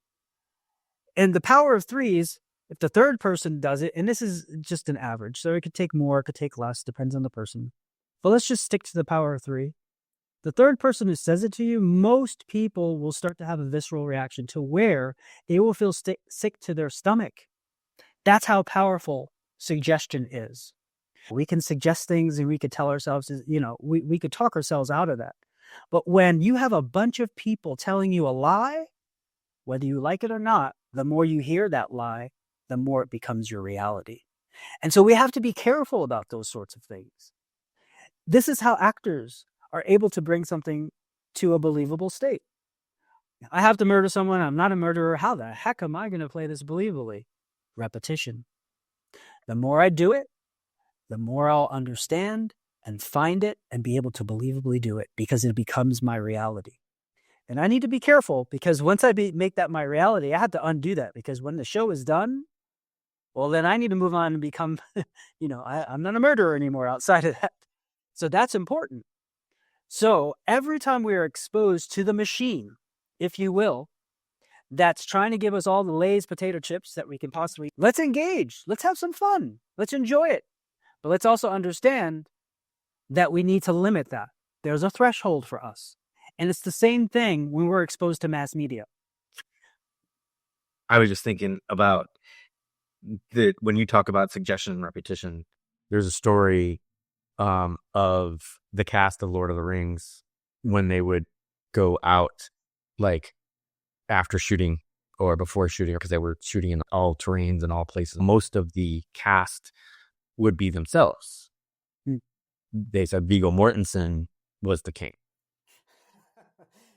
And the power of threes, if the third person does it, and this is just an average, so it could take more, it could take less, depends on the person. But let's just stick to the power of three. The third person who says it to you, most people will start to have a visceral reaction to where they will feel sick to their stomach. That's how powerful suggestion is. We can suggest things and we could tell ourselves, we could talk ourselves out of that. But when you have a bunch of people telling you a lie, whether you like it or not, the more you hear that lie, the more it becomes your reality. And so we have to be careful about those sorts of things. This is how actors are able to bring something to a believable state. I have to murder someone. I'm not a murderer. How the heck am I going to play this believably? Repetition. The more I do it, the more I'll understand and find it and be able to believably do it, because it becomes my reality. And I need to be careful, because once I make that my reality, I have to undo that, because when the show is done, well, then I need to move on and become, I'm not a murderer anymore outside of that. So that's important. So every time we are exposed to the machine, if you will, that's trying to give us all the Lay's potato chips that we can possibly, let's engage. Let's have some fun. Let's enjoy it. But let's also understand that we need to limit that. There's a threshold for us. And it's the same thing when we're exposed to mass media. I was just thinking about when you talk about suggestion and repetition, there's a story of the cast of Lord of the Rings when they would go out like after shooting or before shooting, because they were shooting in all terrains and all places. Most of the cast would be themselves. They said Viggo Mortensen was the king.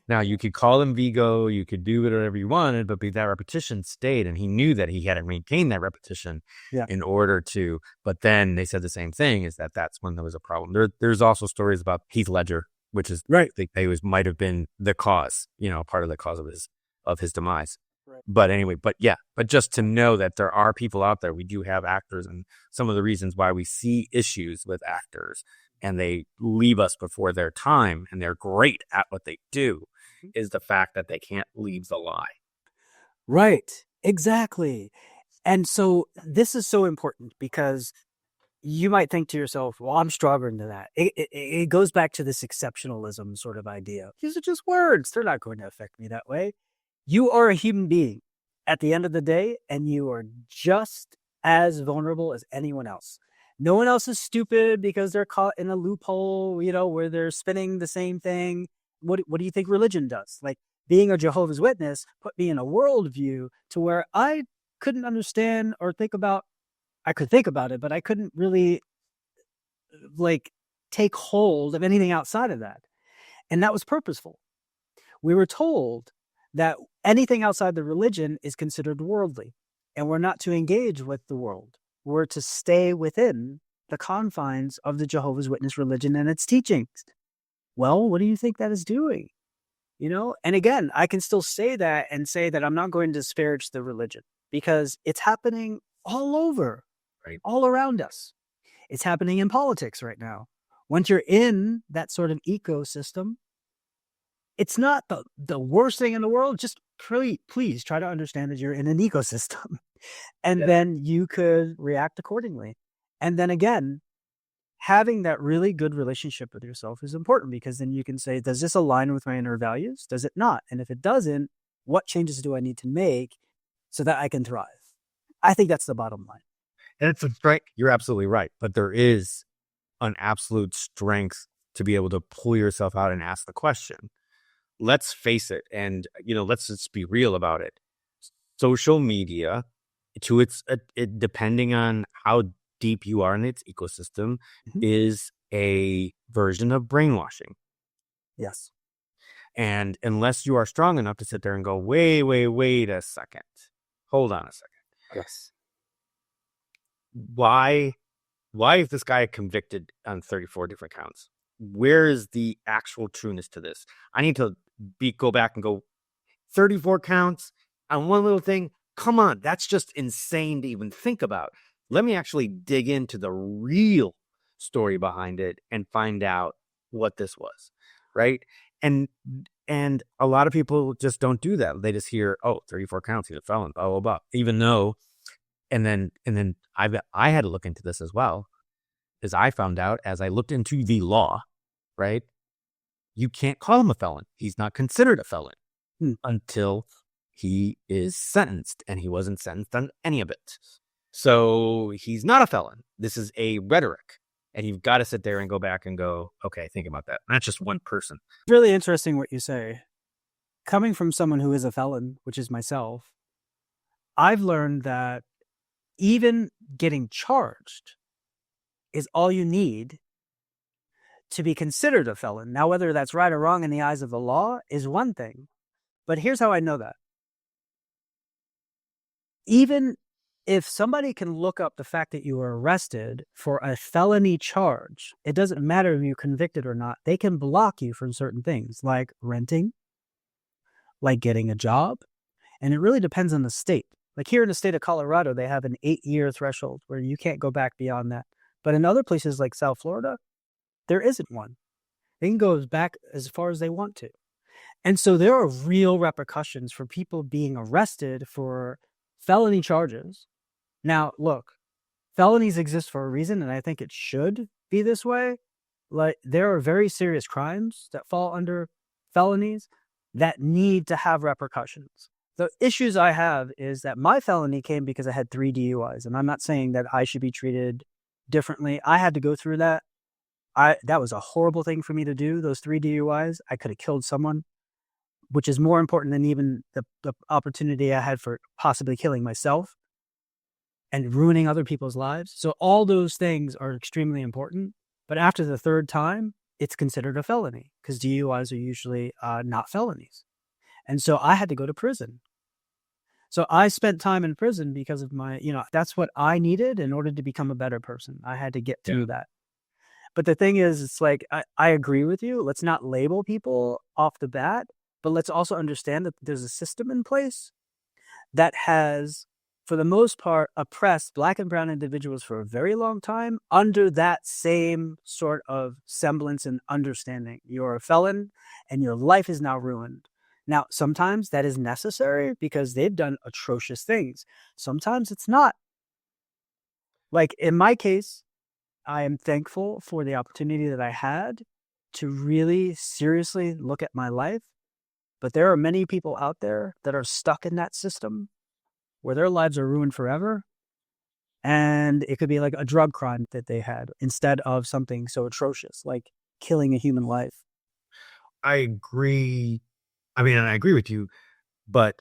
Now, you could call him Vigo, you could do whatever you wanted, but that repetition stayed, and he knew that he had to maintain that repetition in order to. But then they said the same thing, is that's when there was a problem. There's also stories about Heath Ledger, which is Right. they might have been the cause, part of the cause of his demise. Right. But anyway, but just to know that there are people out there, we do have actors, and some of the reasons why we see issues with actors and they leave us before their time and they're great at what they do is the fact that they can't leave the lie. Right. Exactly. And so this is so important because you might think to yourself, well, I'm stronger than that. It goes back to this exceptionalism sort of idea. These are just words. They're not going to affect me that way. You are a human being at the end of the day, and you are just as vulnerable as anyone else. No one else is stupid because they're caught in a loophole, where they're spinning the same thing. What do you think religion does? Like, being a Jehovah's Witness put me in a worldview to where I couldn't understand or think about. I could think about it, but I couldn't really take hold of anything outside of that. And that was purposeful. We were told that anything outside the religion is considered worldly, and we're not to engage with the world. We're to stay within the confines of the Jehovah's Witness religion and its teachings. Well, what do you think that is doing? And again, I can still say that and say that I'm not going to disparage the religion because it's happening all over, right, all around us. It's happening in politics right now. Once you're in that sort of ecosystem, it's not the worst thing in the world. Just please try to understand that you're in an ecosystem. And then you could react accordingly. And then again, having that really good relationship with yourself is important because then you can say, does this align with my inner values? Does it not? And if it doesn't, what changes do I need to make so that I can thrive? I think that's the bottom line. And it's a strength. You're absolutely right. But there is an absolute strength to be able to pull yourself out and ask the question. Let's face it. And, let's just be real about it. Social media, depending on how deep you are in its ecosystem, is a version of brainwashing. Yes. And unless you are strong enough to sit there and go, wait a second. Hold on a second. Yes. Why is this guy convicted on 34 different counts? Where is the actual trueness to this? I need to go back and go 34 counts on one little thing. Come on, that's just insane to even think about. Let me actually dig into the real story behind it and find out what this was, right? And a lot of people just don't do that. They just hear, 34 counts, he's a felon, blah, blah, blah. Even though, and then I had to look into this as well, as I found out as I looked into the law, right? You can't call him a felon. He's not considered a felon until he is sentenced, and he wasn't sentenced on any of it. So he's not a felon. This is a rhetoric. And you've got to sit there and go back and go, okay, think about that. That's just one person. It's really interesting what you say. Coming from someone who is a felon, which is myself, I've learned that even getting charged is all you need to be considered a felon. Now, whether that's right or wrong in the eyes of the law is one thing. But here's how I know that. Even if somebody can look up the fact that you were arrested for a felony charge, it doesn't matter if you're convicted or not. They can block you from certain things like renting, like getting a job. And it really depends on the state. Like here in the state of Colorado, they have an 8-year threshold where you can't go back beyond that. But in other places like South Florida, there isn't one. They can go back as far as they want to. And so there are real repercussions for people being arrested for felony charges. Now, look, felonies exist for a reason, and I think it should be this way. Like, there are very serious crimes that fall under felonies that need to have repercussions. The issues I have is that my felony came because I had 3 DUIs, and I'm not saying that I should be treated differently. I had to go through that. That was a horrible thing for me to do, those 3 DUIs. I could have killed someone, which is more important than even the opportunity I had for possibly killing myself and ruining other people's lives. So all those things are extremely important. But after the 3rd time, it's considered a felony because DUIs are usually not felonies. And so I had to go to prison. So I spent time in prison because of my, that's what I needed in order to become a better person. I had to get through that. But the thing is, it's like, I agree with you. Let's not label people off the bat, but let's also understand that there's a system in place that has, for the most part, oppressed Black and brown individuals for a very long time under that same sort of semblance and understanding. You're a felon and your life is now ruined. Now, sometimes that is necessary because they've done atrocious things. Sometimes it's not. Like in my case, I am thankful for the opportunity that I had to really seriously look at my life. But there are many people out there that are stuck in that system where their lives are ruined forever. And it could be like a drug crime that they had instead of something so atrocious, like killing a human life. I agree. I mean, and I agree with you, but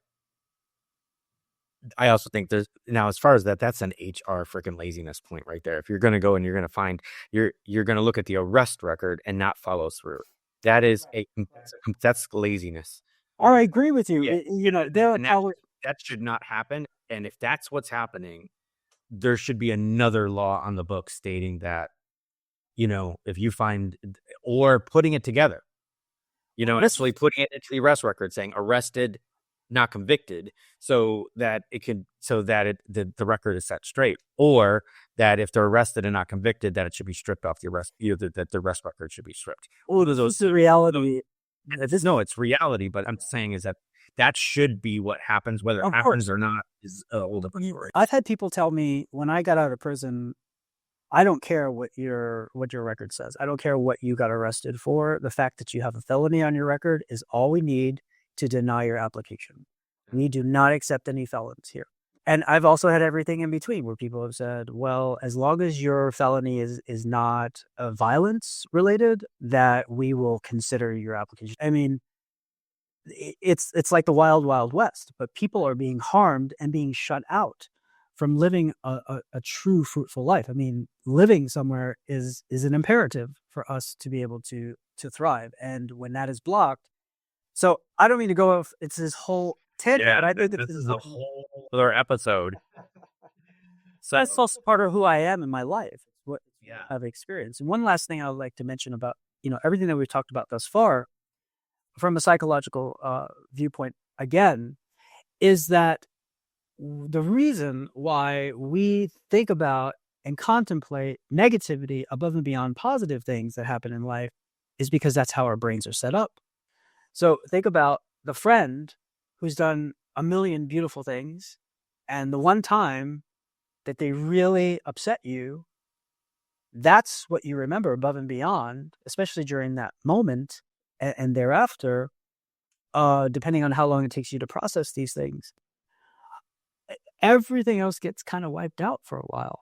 I also think there's now, as far as that's an HR freaking laziness point right there. If you're going to go and you're going to find, you're going to look at the arrest record and not follow through. That is that's laziness. Or I agree with you. Yeah. That should not happen. And if that's what's happening, there should be another law on the book stating that, if you find, or putting it together, actually putting it into the arrest record saying arrested, not convicted, so that the record is set straight, or that if they're arrested and not convicted, that it should be stripped off the arrest, that the arrest record should be stripped. All of those. This is reality. No, it's reality, but I'm saying is that should be what happens, whether it happens or not is old. I've had people tell me when I got out of prison, I don't care what your record says. I don't care what you got arrested for. The fact that you have a felony on your record is all we need to deny your application. We do not accept any felons here. And I've also had everything in between where people have said, well, as long as your felony is not violence related, that we will consider your application. I mean, it's like the wild, wild west, but people are being harmed and being shut out from living a true fruitful life. I mean, living somewhere is an imperative for us to be able to thrive. And when that is blocked, so I don't mean to go off, it's this whole tangent, but I think this is a whole other episode. So that's also part of who I am in my life, what I've experienced. And one last thing I would like to mention about, everything that we've talked about thus far, from a psychological viewpoint, again, is that the reason why we think about and contemplate negativity above and beyond positive things that happen in life is because that's how our brains are set up. So think about the friend who's done a million beautiful things, and the one time that they really upset you, that's what you remember above and beyond, especially during that moment and thereafter, depending on how long it takes you to process these things. Everything else gets kind of wiped out for a while.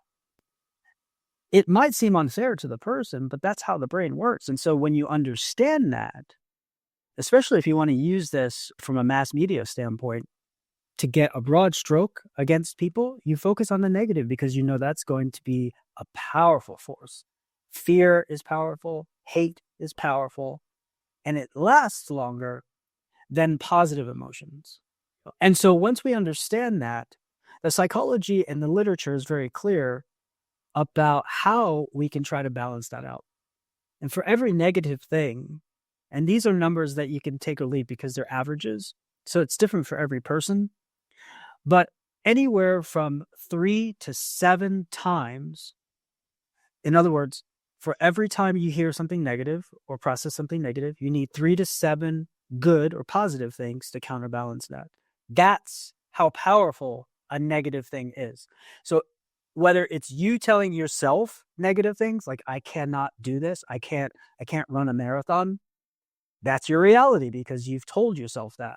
It might seem unfair to the person, but that's how the brain works. And so when you understand that, especially if you want to use this from a mass media standpoint to get a broad stroke against people, you focus on the negative because that's going to be a powerful force. Fear is powerful. Hate is powerful. And it lasts longer than positive emotions. And so once we understand that, the psychology and the literature is very clear about how we can try to balance that out. And for every negative thing, and these are numbers that you can take or leave because they're averages, so it's different for every person, but anywhere from 3 to 7 times, in other words, for every time you hear something negative or process something negative, you need 3 to 7 good or positive things to counterbalance that. That's how powerful a negative thing is. So whether it's you telling yourself negative things like I cannot do this, I can't run a marathon, that's your reality because you've told yourself that.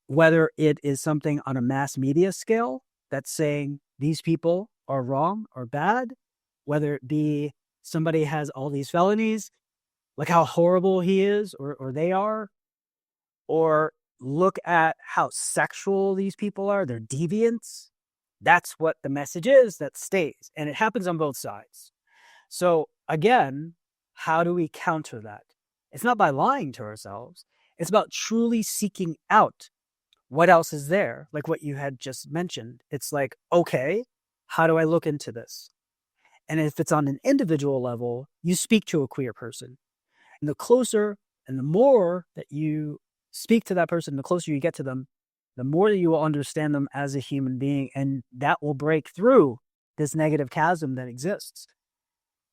Whether it is something on a mass media scale that's saying these people are wrong or bad, whether it be somebody has all these felonies, look how horrible he is or they are, or look at how sexual these people are, they're deviants. That's what the message is that stays. And it happens on both sides. So again, How do we counter that? It's not by lying to ourselves. It's about truly seeking out what else is there, like what you had just mentioned. It's like, okay, how do I look into this? And if it's on an individual level, you speak to a queer person. And the closer and the more that you speak to that person, the closer you get to them, the more that you will understand them as a human being. And that will break through this negative chasm that exists.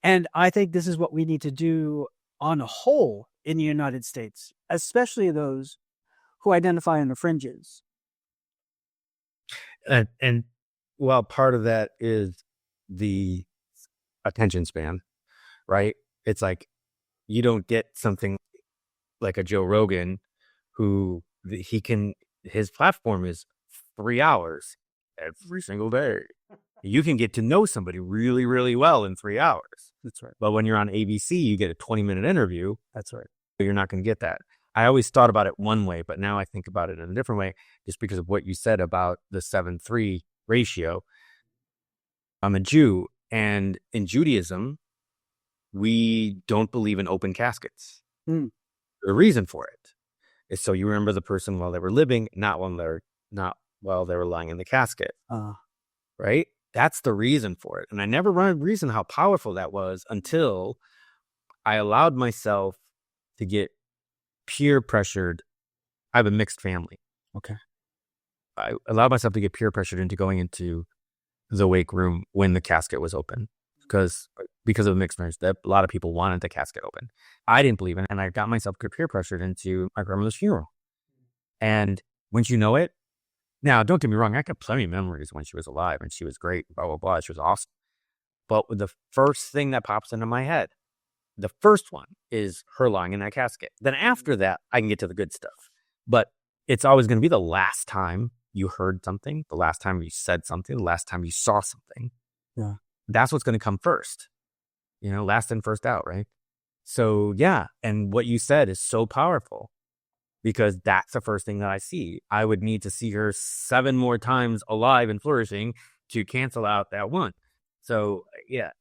And I think this is what we need to do on a whole in the United States, especially those who identify on the fringes. And well, part of that is the attention span, right? It's like you don't get something like a Joe Rogan who his platform is 3 hours every single day. You can get to know somebody really, really well in 3 hours. That's right. But when you're on ABC, you get a 20-minute interview. That's right. You're not going to get that. I always thought about it one way, but now I think about it in a different way, just because of what you said about the 7:3 ratio. I'm a Jew, and in Judaism, we don't believe in open caskets. Mm. The reason for it is so you remember the person while they were living, not while they were lying in the casket. Right? That's the reason for it. And I never reasoned how powerful that was until I allowed myself to get peer pressured. I have a mixed family. Okay. I allowed myself to get peer pressured into going into the wake room when the casket was open because of the mixed marriage. That a lot of people wanted the casket open. I didn't believe in it, and I got myself peer pressured into my grandmother's funeral. And once you know it, now don't get me wrong, I got plenty of memories when she was alive, and she was great, blah, blah, blah. She was awesome. But the first thing that pops into my head, the first one is her lying in that casket. Then after that, I can get to the good stuff. But it's always going to be the last time you heard something, the last time you said something, the last time you saw something. Yeah. That's what's going to come first. Last in, first out, right? So, yeah. And what you said is so powerful because that's the first thing that I see. I would need to see her 7 more times alive and flourishing to cancel out that one. So, yeah,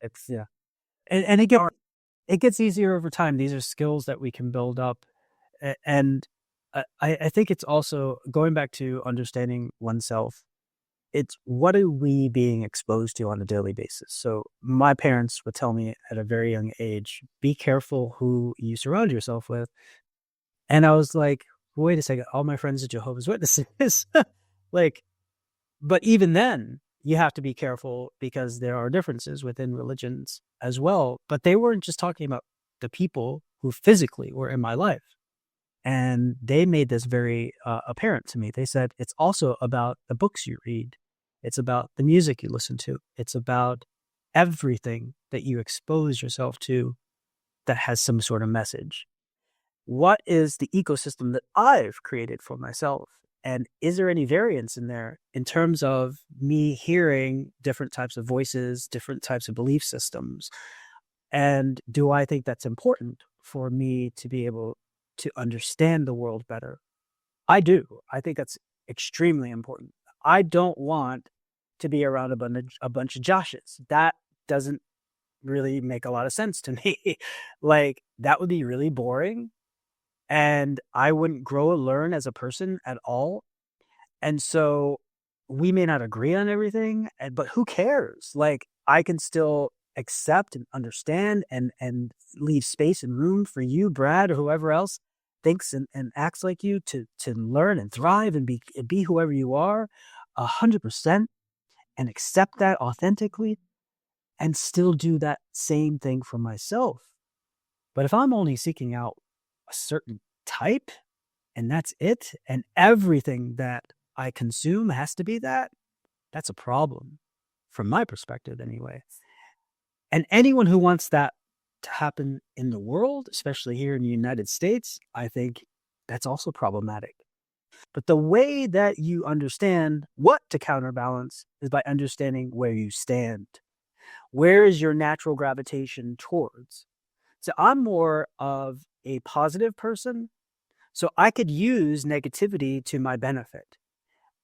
And it gets easier over time. These are skills that we can build up. And I think it's also going back to understanding oneself. It's what are we being exposed to on a daily basis? So my parents would tell me at a very young age, be careful who you surround yourself with. And I was like, wait a second, all my friends are Jehovah's Witnesses. But even then, you have to be careful because there are differences within religions as well. But they weren't just talking about the people who physically were in my life. And they made this very apparent to me. They said, it's also about the books you read. It's about the music you listen to. It's about everything that you expose yourself to that has some sort of message. What is the ecosystem that I've created for myself? And is there any variance in there in terms of me hearing different types of voices, different types of belief systems? And do I think that's important for me to be able to understand the world better? I do. I think that's extremely important. I don't want to be around a bunch of Joshes. That doesn't really make a lot of sense to me. That would be really boring. And I wouldn't grow or learn as a person at all. And so we may not agree on everything, but who cares? I can still accept and understand and leave space and room for you, Brad, or whoever else thinks and acts like you to learn and thrive and be whoever you are 100% and accept that authentically and still do that same thing for myself. But if I'm only seeking out a certain type and that's it, and everything that I consume has to be that's a problem from my perspective anyway. And anyone who wants that to happen in the world, especially here in the United States, I think that's also problematic. But the way that you understand what to counterbalance is by understanding where you stand. Where is your natural gravitation towards? So I'm more of a positive person, so I could use negativity to my benefit.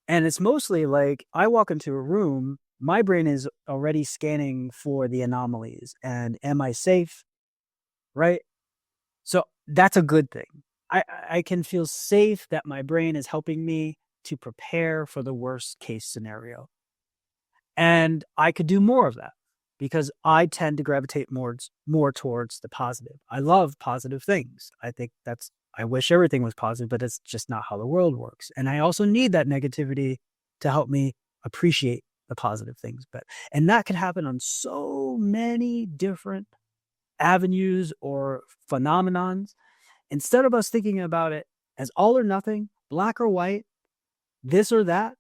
And it's mostly like I walk into a room, my brain is already scanning for the anomalies. And am I safe? right? So that's a good thing. I can feel safe that my brain is helping me to prepare for the worst case scenario. And I could do more of that because I tend to gravitate more towards the positive. I love positive things. I think I wish everything was positive, but it's just not how the world works. And I also need that negativity to help me appreciate the positive things. And that could happen on so many different avenues or phenomenons. Instead of us thinking about it as all or nothing, black or white, this or that,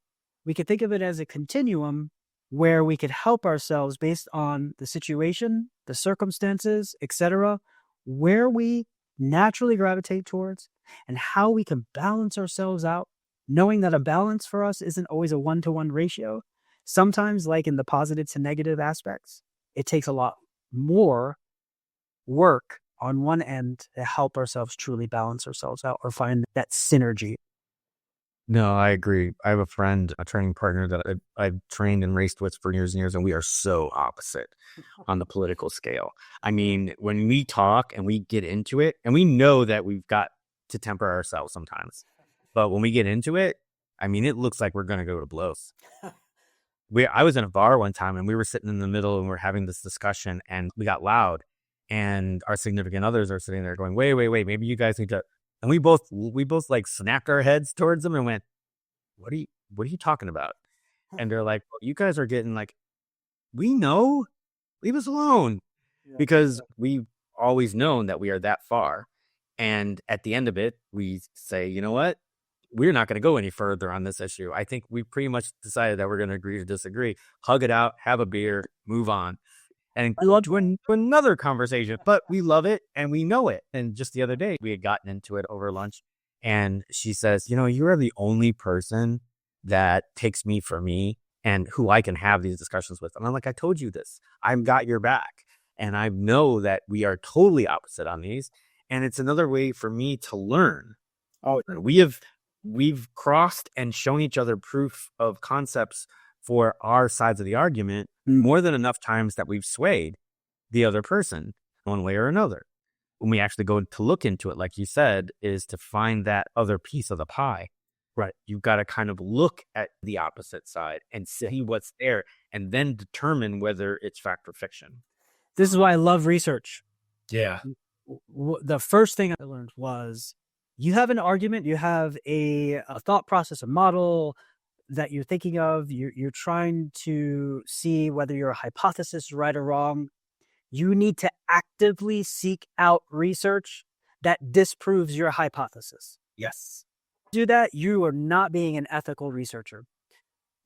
we could think of it as a continuum where we could help ourselves based on the situation, the circumstances, etc., where we naturally gravitate towards and how we can balance ourselves out, knowing that a balance for us isn't always a 1-to-1 ratio. Sometimes, like in the positive to negative aspects, it takes a lot more work on one end to help ourselves truly balance ourselves out or find that synergy. No, I agree. I have a friend, a training partner that I've trained and raced with for years and years, and we are so opposite on the political scale. I mean, when we talk and we get into it, and we know that we've got to temper ourselves sometimes, but when we get into it, I mean, it looks like we're going to go to blows. I was in a bar one time and we were sitting in the middle and we're having this discussion and we got loud and our significant others are sitting there going, wait, maybe you guys need to, and we both like snapped our heads towards them and went, what are you talking about? And they're like, well, you guys are getting like, we know, leave us alone. Because we've always known that we are that far. And at the end of it, we say, you know what? We're not going to go any further on this issue. I think we pretty much decided that we're going to agree to disagree, hug it out, have a beer, move on, and go to another conversation. But we love it and we know it. And just the other day, we had gotten into it over lunch. And she says, you know, you are the only person that takes me for me and who I can have these discussions with. And I'm like, I told you this. I've got your back. And I know that we are totally opposite on these. And it's another way for me to learn. Oh, we've crossed and shown each other proof of concepts for our sides of the argument more than enough times that we've swayed the other person one way or another. When we actually go to look into it, like you said, is to find that other piece of the pie. Right. You've got to kind of look at the opposite side and see what's there and then determine whether it's fact or fiction. This is why I love research. Yeah. The first thing I learned was you have an argument, you have a thought process, a model that you're thinking of, you're trying to see whether your hypothesis is right or wrong. You need to actively seek out research that disproves your hypothesis. Yes. Do that, you are not being an ethical researcher.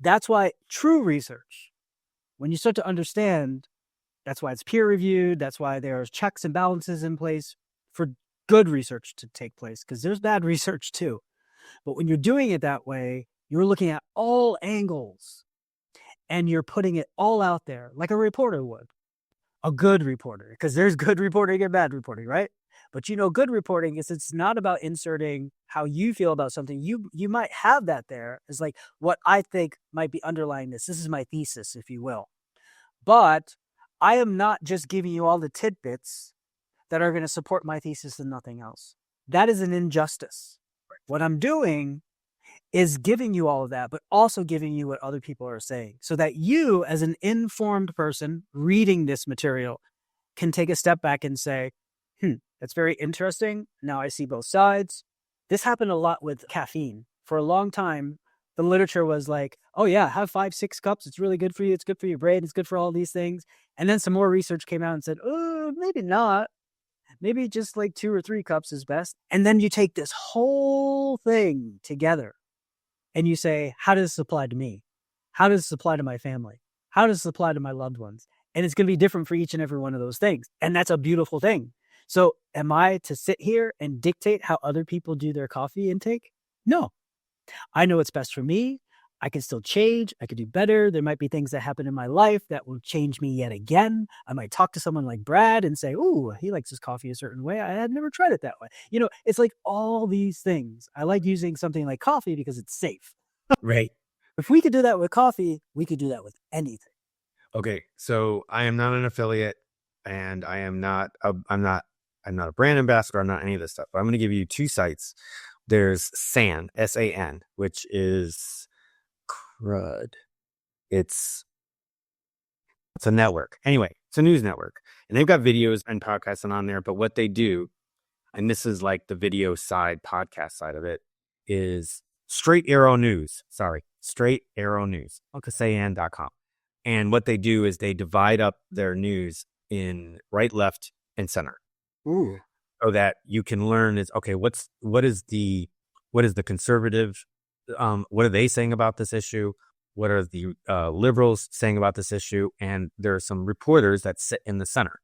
That's why true research, when you start to understand, that's why it's peer reviewed, that's why there's checks and balances in place for good research to take place, because there's bad research too. But when you're doing it that way, you're looking at all angles and you're putting it all out there like a reporter would. A good reporter, because there's good reporting and bad reporting, right? But good reporting is it's not about inserting how you feel about something. You might have that there as like what I think might be underlying this. This is my thesis, if you will. But I am not just giving you all the tidbits that are going to support my thesis and nothing else. That is an injustice. What I'm doing is giving you all of that, but also giving you what other people are saying so that you, as an informed person reading this material, can take a step back and say, that's very interesting. Now I see both sides. This happened a lot with caffeine. For a long time, the literature was like, oh yeah, have 5-6 cups. It's really good for you. It's good for your brain. It's good for all these things. And then some more research came out and said, oh, maybe not. Maybe just like 2 or 3 cups is best. And then you take this whole thing together and you say, how does this apply to me? How does this apply to my family? How does this apply to my loved ones? And it's going to be different for each and every one of those things. And that's a beautiful thing. So am I to sit here and dictate how other people do their coffee intake? No. I know what's best for me. I can still change. I could do better. There might be things that happen in my life that will change me yet again. I might talk to someone like Brad and say, ooh, he likes his coffee a certain way. I had never tried it that way. It's like all these things. I like using something like coffee because it's safe. Right. If we could do that with coffee, we could do that with anything. Okay. So I am not an affiliate and I I'm not a brand ambassador. I'm not any of this stuff. But I'm going to give you two sites. There's SAN, SAN, which is crud. It's a network. Anyway, it's a news network. And they've got videos and podcasts on there. But what they do, and this is like the video side, podcast side of it, is Straight Arrow News. Sorry, Straight Arrow News. SAN.com. And what they do is they divide up their news in right, left, and center. Ooh. So that you can learn is, okay, what is the conservative, what are they saying about this issue? What are the liberals saying about this issue? And there are some reporters that sit in the center.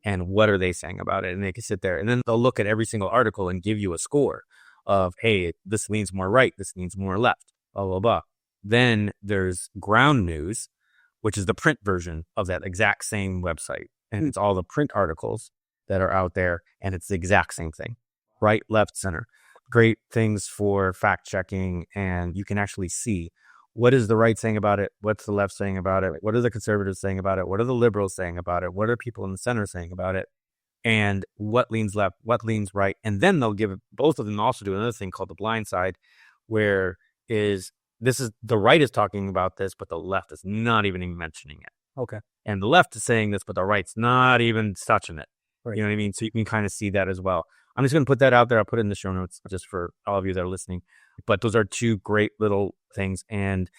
And what are they saying about it? And they can sit there and then they'll look at every single article and give you a score of, hey, this leans more right, this leans more left, blah, blah, blah. Then there's Ground News, which is the print version of that exact same website. And it's all the print articles that are out there. And it's the exact same thing. Right, left, center. Great things for fact checking. And you can actually see what is the right saying about it? What's the left saying about it? What are the conservatives saying about it? What are the liberals saying about it? What are people in the center saying about it? And what leans left, what leans right? And then they'll give both of them also do another thing called the blind side, where the right is talking about this, but the left is not even mentioning it. Okay. And the left is saying this, but the right's not even touching it. Right. You know what I mean? So you can kind of see that as well. I'm just going to put that out there. I'll put it in the show notes just for all of you that are listening. But those are two great little things. And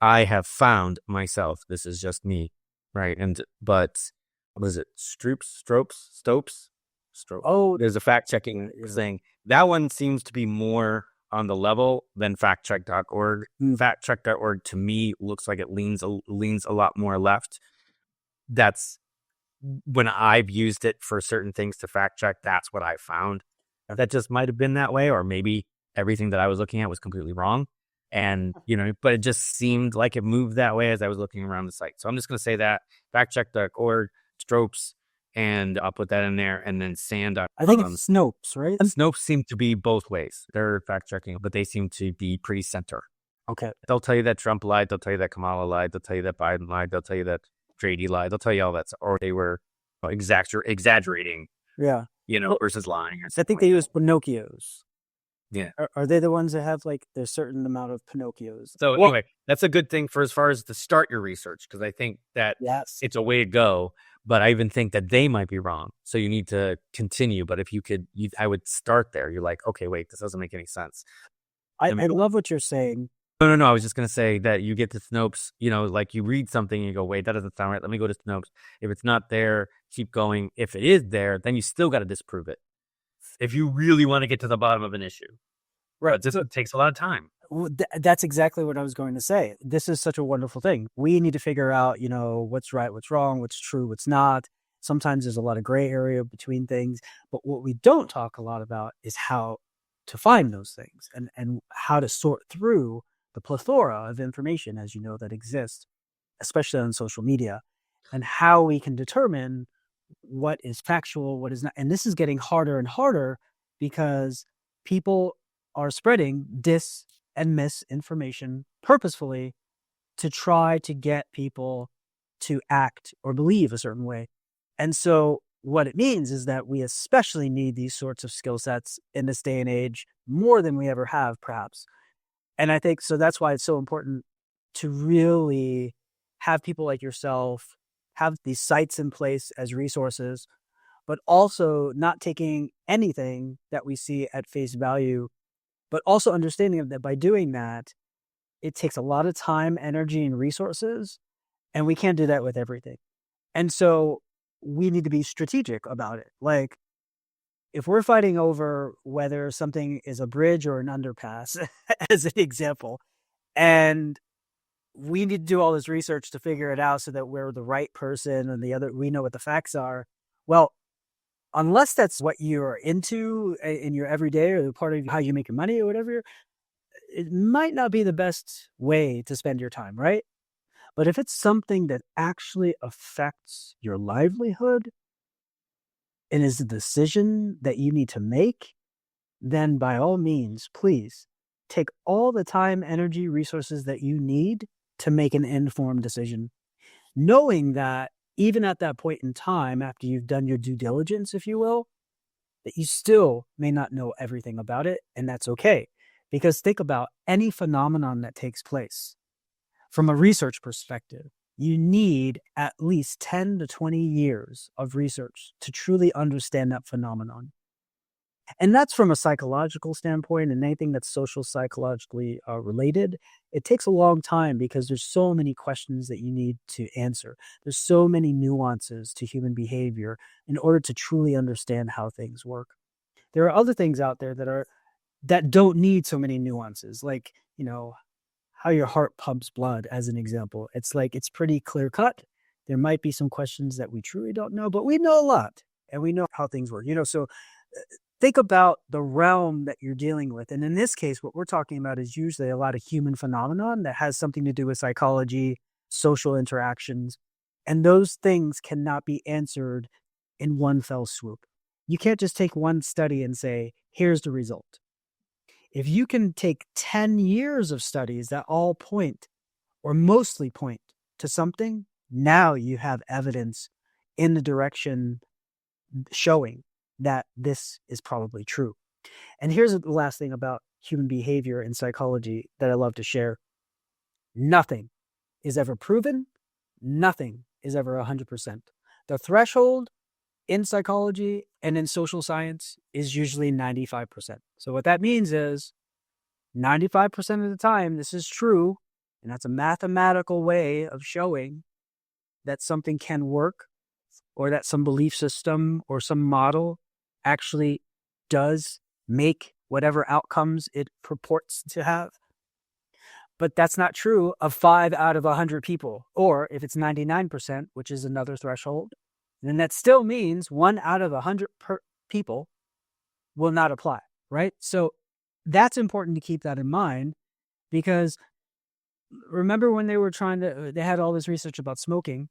I have found myself, this is just me, right? But what is it? Stopes? Oh, There's a fact checking thing. That one seems to be more on the level than factcheck.org. Factcheck.org to me looks like it leans a lot more left. That's when I've used it for certain things to fact check. That's what I found. That just might have been that way, or maybe everything that I was looking at was completely wrong. And, but it just seemed like it moved that way as I was looking around the site. So I'm just going to say that factcheck.org, Stropes, and I'll put that in there. And then SAN.com. I think it's Snopes, right? Snopes seem to be both ways. They're fact checking, but they seem to be pretty center. Okay. They'll tell you that Trump lied. They'll tell you that Kamala lied. They'll tell you that Biden lied. They'll tell you that Brady lied. They'll tell you all that, or they were exaggerating. Yeah. Versus lying. I think they use Pinocchios. Yeah. Are they the ones that have there's certain amount of Pinocchios? So anyway, that's a good thing for as far as to start your research, because I think that it's a way to go. But I even think that they might be wrong. So you need to continue. But if you could, I would start there. You're like, okay, wait, this doesn't make any sense. I love what you're saying. No. I was just going to say that you get to Snopes, like you read something and you go, wait, that doesn't sound right. Let me go to Snopes. If it's not there, keep going. If it is there, then you still got to disprove it. If you really want to get to the bottom of an issue. Right. But it takes a lot of time. That's exactly what I was going to say. This is such a wonderful thing. We need to figure out, what's right, what's wrong, what's true, what's not. Sometimes there's a lot of gray area between things. But what we don't talk a lot about is how to find those things and how to sort through the plethora of information, as that exists, especially on social media, and how we can determine what is factual, what is not. And this is getting harder and harder because people are spreading dis and misinformation purposefully to try to get people to act or believe a certain way. And so what it means is that we especially need these sorts of skill sets in this day and age more than we ever have, perhaps. And I think so that's why it's so important to really have people like yourself have these sites in place as resources, but also not taking anything that we see at face value, but also understanding that by doing that, it takes a lot of time, energy, and resources, and we can't do that with everything. And so we need to be strategic about it. Like, if we're fighting over whether something is a bridge or an underpass, as an example, and we need to do all this research to figure it out so that we're the right person and we know what the facts are. Well, unless that's what you're into in your everyday or part of how you make your money or whatever, it might not be the best way to spend your time, right? But if it's something that actually affects your livelihood and is a decision that you need to make, then by all means, please take all the time, energy, resources that you need to make an informed decision, knowing that even at that point in time, after you've done your due diligence, if you will, that you still may not know everything about it, and that's okay. Because think about any phenomenon that takes place. From a research perspective, you need at least 10 to 20 years of research to truly understand that phenomenon. And that's from a psychological standpoint, and anything that's social psychologically related. It takes a long time because there's so many questions that you need to answer. There's so many nuances to human behavior in order to truly understand how things work. There are other things out there that don't need so many nuances, like, how your heart pumps blood, as an example. It's like it's pretty clear cut. There might be some questions that we truly don't know, but we know a lot and we know how things work. So think about the realm that you're dealing with. And in this case, what we're talking about is usually a lot of human phenomenon that has something to do with psychology, social interactions, and those things cannot be answered in one fell swoop. You can't just take one study and say, here's the result. If you can take 10 years of studies that all point or mostly point to something, now you have evidence in the direction showing that this is probably true. And here's the last thing about human behavior and psychology that I love to share. Nothing is ever proven. Nothing is ever 100%. The threshold in psychology and in social science is usually 95%. So what that means is 95% of the time, this is true. And that's a mathematical way of showing that something can work, or that some belief system or some model actually does make whatever outcomes it purports to have. But that's not true of 5 out of 100 people. Or if it's 99%, which is another threshold, then that still means 1 out of 100 people will not apply, right? So that's important to keep that in mind, because remember when they had all this research about smoking,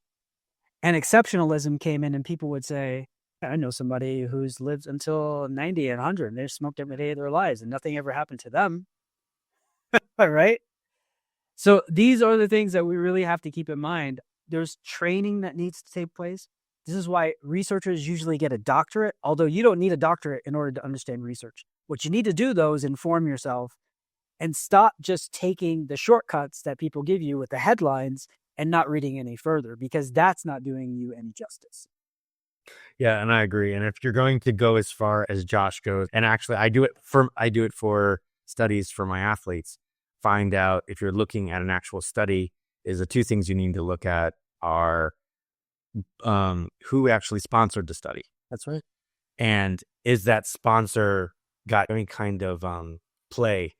and exceptionalism came in, and people would say, I know somebody who's lived until 90 and 100, and they've smoked every day of their lives, and nothing ever happened to them. All right? So these are the things that we really have to keep in mind. There's training that needs to take place. This is why researchers usually get a doctorate, although you don't need a doctorate in order to understand research. What you need to do, though, is inform yourself and stop just taking the shortcuts that people give you with the headlines and not reading any further, because that's not doing you any justice. Yeah, and I agree. And if you're going to go as far as Josh goes, and actually I do it for studies for my athletes, find out if you're looking at an actual study, is the two things you need to look at are who actually sponsored the study. That's right. And is that sponsor got any kind of play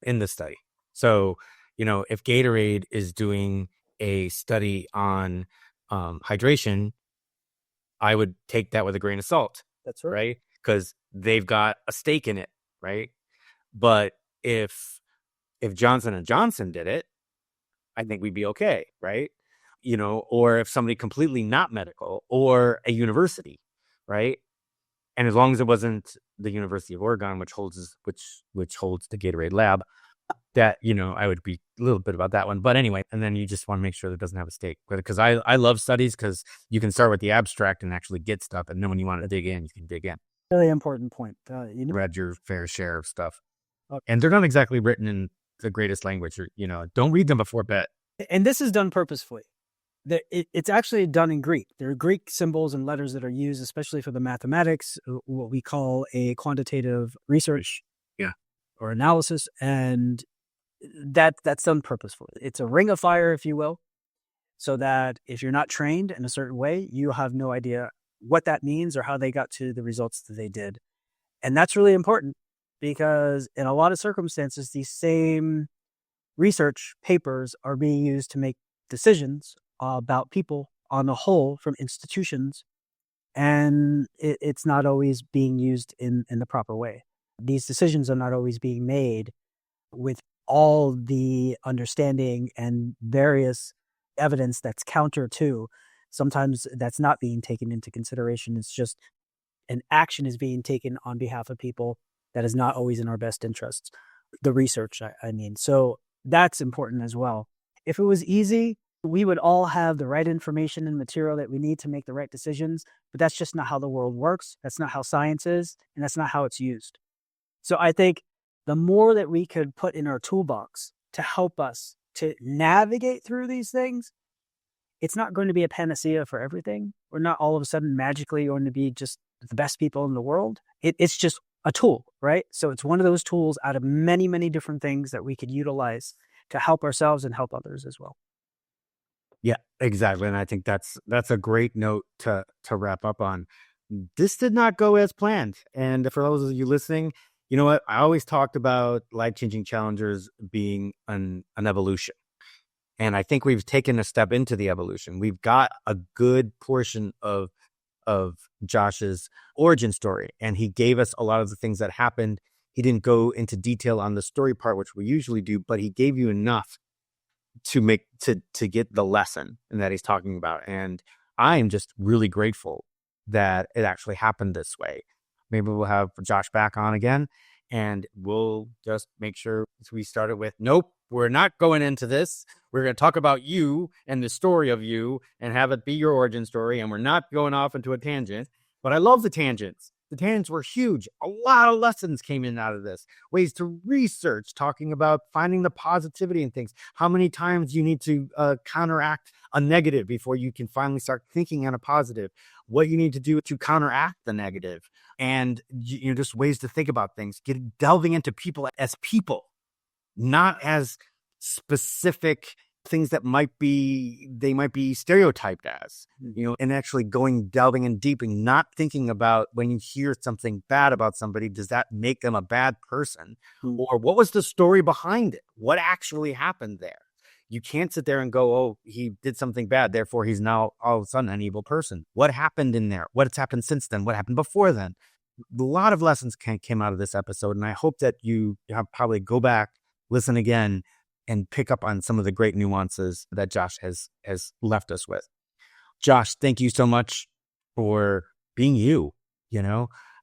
in the study? So, if Gatorade is doing a study on hydration, I would take that with a grain of salt. That's right. Right? Because they've got a stake in it, right? But if Johnson and Johnson did it, I think we'd be okay, right? Or if somebody completely not medical, or a university, right? And as long as it wasn't the University of Oregon, which holds the Gatorade lab, that, I would be a little bit about that one. But anyway, and then you just want to make sure that it doesn't have a stake. Because I love studies, because you can start with the abstract and actually get stuff. And then when you want to dig in, you can dig in. Really important point. Read your fair share of stuff. Okay. And they're not exactly written in the greatest language. Or, don't read them before bed. And this is done purposefully. It's actually done in Greek. There are Greek symbols and letters that are used, especially for the mathematics, what we call a quantitative research, or analysis, and that's done purposefully. It's a ring of fire, if you will, so that if you're not trained in a certain way, you have no idea what that means or how they got to the results that they did. And that's really important, because in a lot of circumstances, these same research papers are being used to make decisions about people on the whole from institutions, and it's not always being used in the proper way. These decisions are not always being made with all the understanding and various evidence that's counter to. Sometimes that's not being taken into consideration. It's just an action is being taken on behalf of people that is not always in our best interests. The research, I mean. So that's important as well. If it was easy, we would all have the right information and material that we need to make the right decisions, but that's just not how the world works. That's not how science is, and that's not how it's used. So I think the more that we could put in our toolbox to help us to navigate through these things, it's not going to be a panacea for everything. We're not all of a sudden magically going to be just the best people in the world. It's just a tool, right? So it's one of those tools out of many, many different things that we could utilize to help ourselves and help others as well. Yeah, exactly. And I think that's a great note to wrap up on. This did not go as planned. And for those of you listening, you know what? I always talked about life-changing challengers being an evolution. And I think we've taken a step into the evolution. We've got a good portion of Josh's origin story, and he gave us a lot of the things that happened. He didn't go into detail on the story part, which we usually do, but he gave you enough to get the lesson and that he's talking about. And I am just really grateful that it actually happened this way. Maybe we'll have Josh back on again, and we'll just make sure we started with, nope, we're not going into this. We're going to talk about you and the story of you and have it be your origin story. And we're not going off into a tangent, but I love the tangents. The tangents were huge. A lot of lessons came in out of this. Ways to research, talking about finding the positivity in things. How many times you need to counteract a negative before you can finally start thinking on a positive. What you need to do to counteract the negative. And just ways to think about things. Delving into people as people, not as specific things that might be stereotyped as, and actually delving in deep and not thinking about when you hear something bad about somebody, does that make them a bad person? Or what was the story behind it? What actually happened there? You can't sit there and go, oh, he did something bad, therefore he's now all of a sudden an evil person. What happened in there? What's happened since then? What happened before then? A lot of lessons came out of this episode, and I hope that you probably go back, listen again, and pick up on some of the great nuances that Josh has left us with. Josh, thank you so much for being you,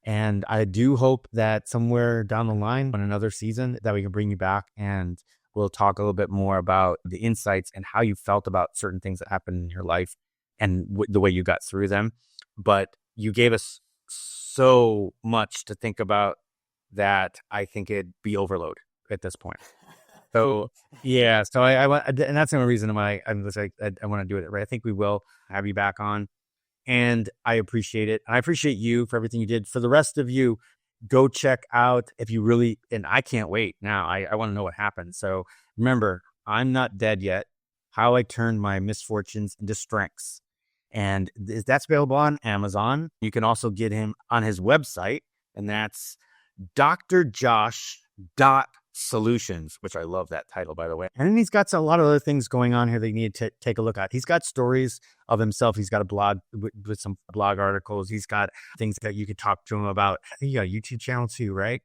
and I do hope that somewhere down the line on another season that we can bring you back and we'll talk a little bit more about the insights and how you felt about certain things that happened in your life and the way you got through them. But you gave us so much to think about that I think it'd be overload at this point. So yeah, so I want, and that's the only reason why I want to do it right. I think we will have you back on, and I appreciate it. I appreciate you for everything you did. For the rest of you, go check out if you really, and I can't wait now. I want to know what happened. So remember, I'm Not Dead Yet: How I Turned My Misfortunes into Strengths. And that's available on Amazon. You can also get him on his website, and that's drjosh.solutions, which I love that title, by the way. And then he's got a lot of other things going on here that you need to take a look at. He's got stories of himself. He's got a blog with some blog articles. He's got things that you could talk to him about. I think you got a YouTube channel too, right?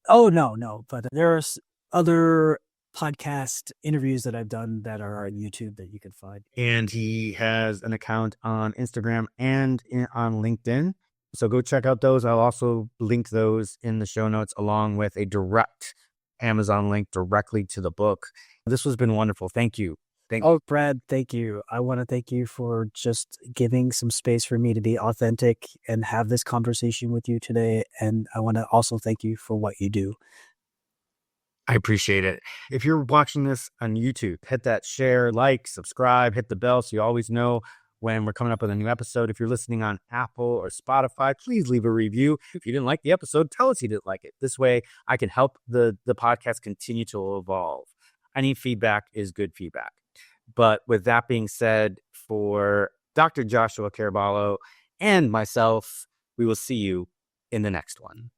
Oh, no. But there's other podcast interviews that I've done that are on YouTube that you can find. And he has an account on Instagram and on LinkedIn. So go check out those. I'll also link those in the show notes along with a direct Amazon link directly to the book. This has been wonderful. Thank you. Brad, thank you. I want to thank you for just giving some space for me to be authentic and have this conversation with you today. And I want to also thank you for what you do. I appreciate it. If you're watching this on YouTube, hit that share, like, subscribe, hit the bell so you always know when we're coming up with a new episode. If you're listening on Apple or Spotify, please leave a review. If you didn't like the episode, tell us you didn't like it. This way I can help the podcast continue to evolve. Any feedback is good feedback. But with that being said, for Dr. Joshua Caraballo and myself, we will see you in the next one.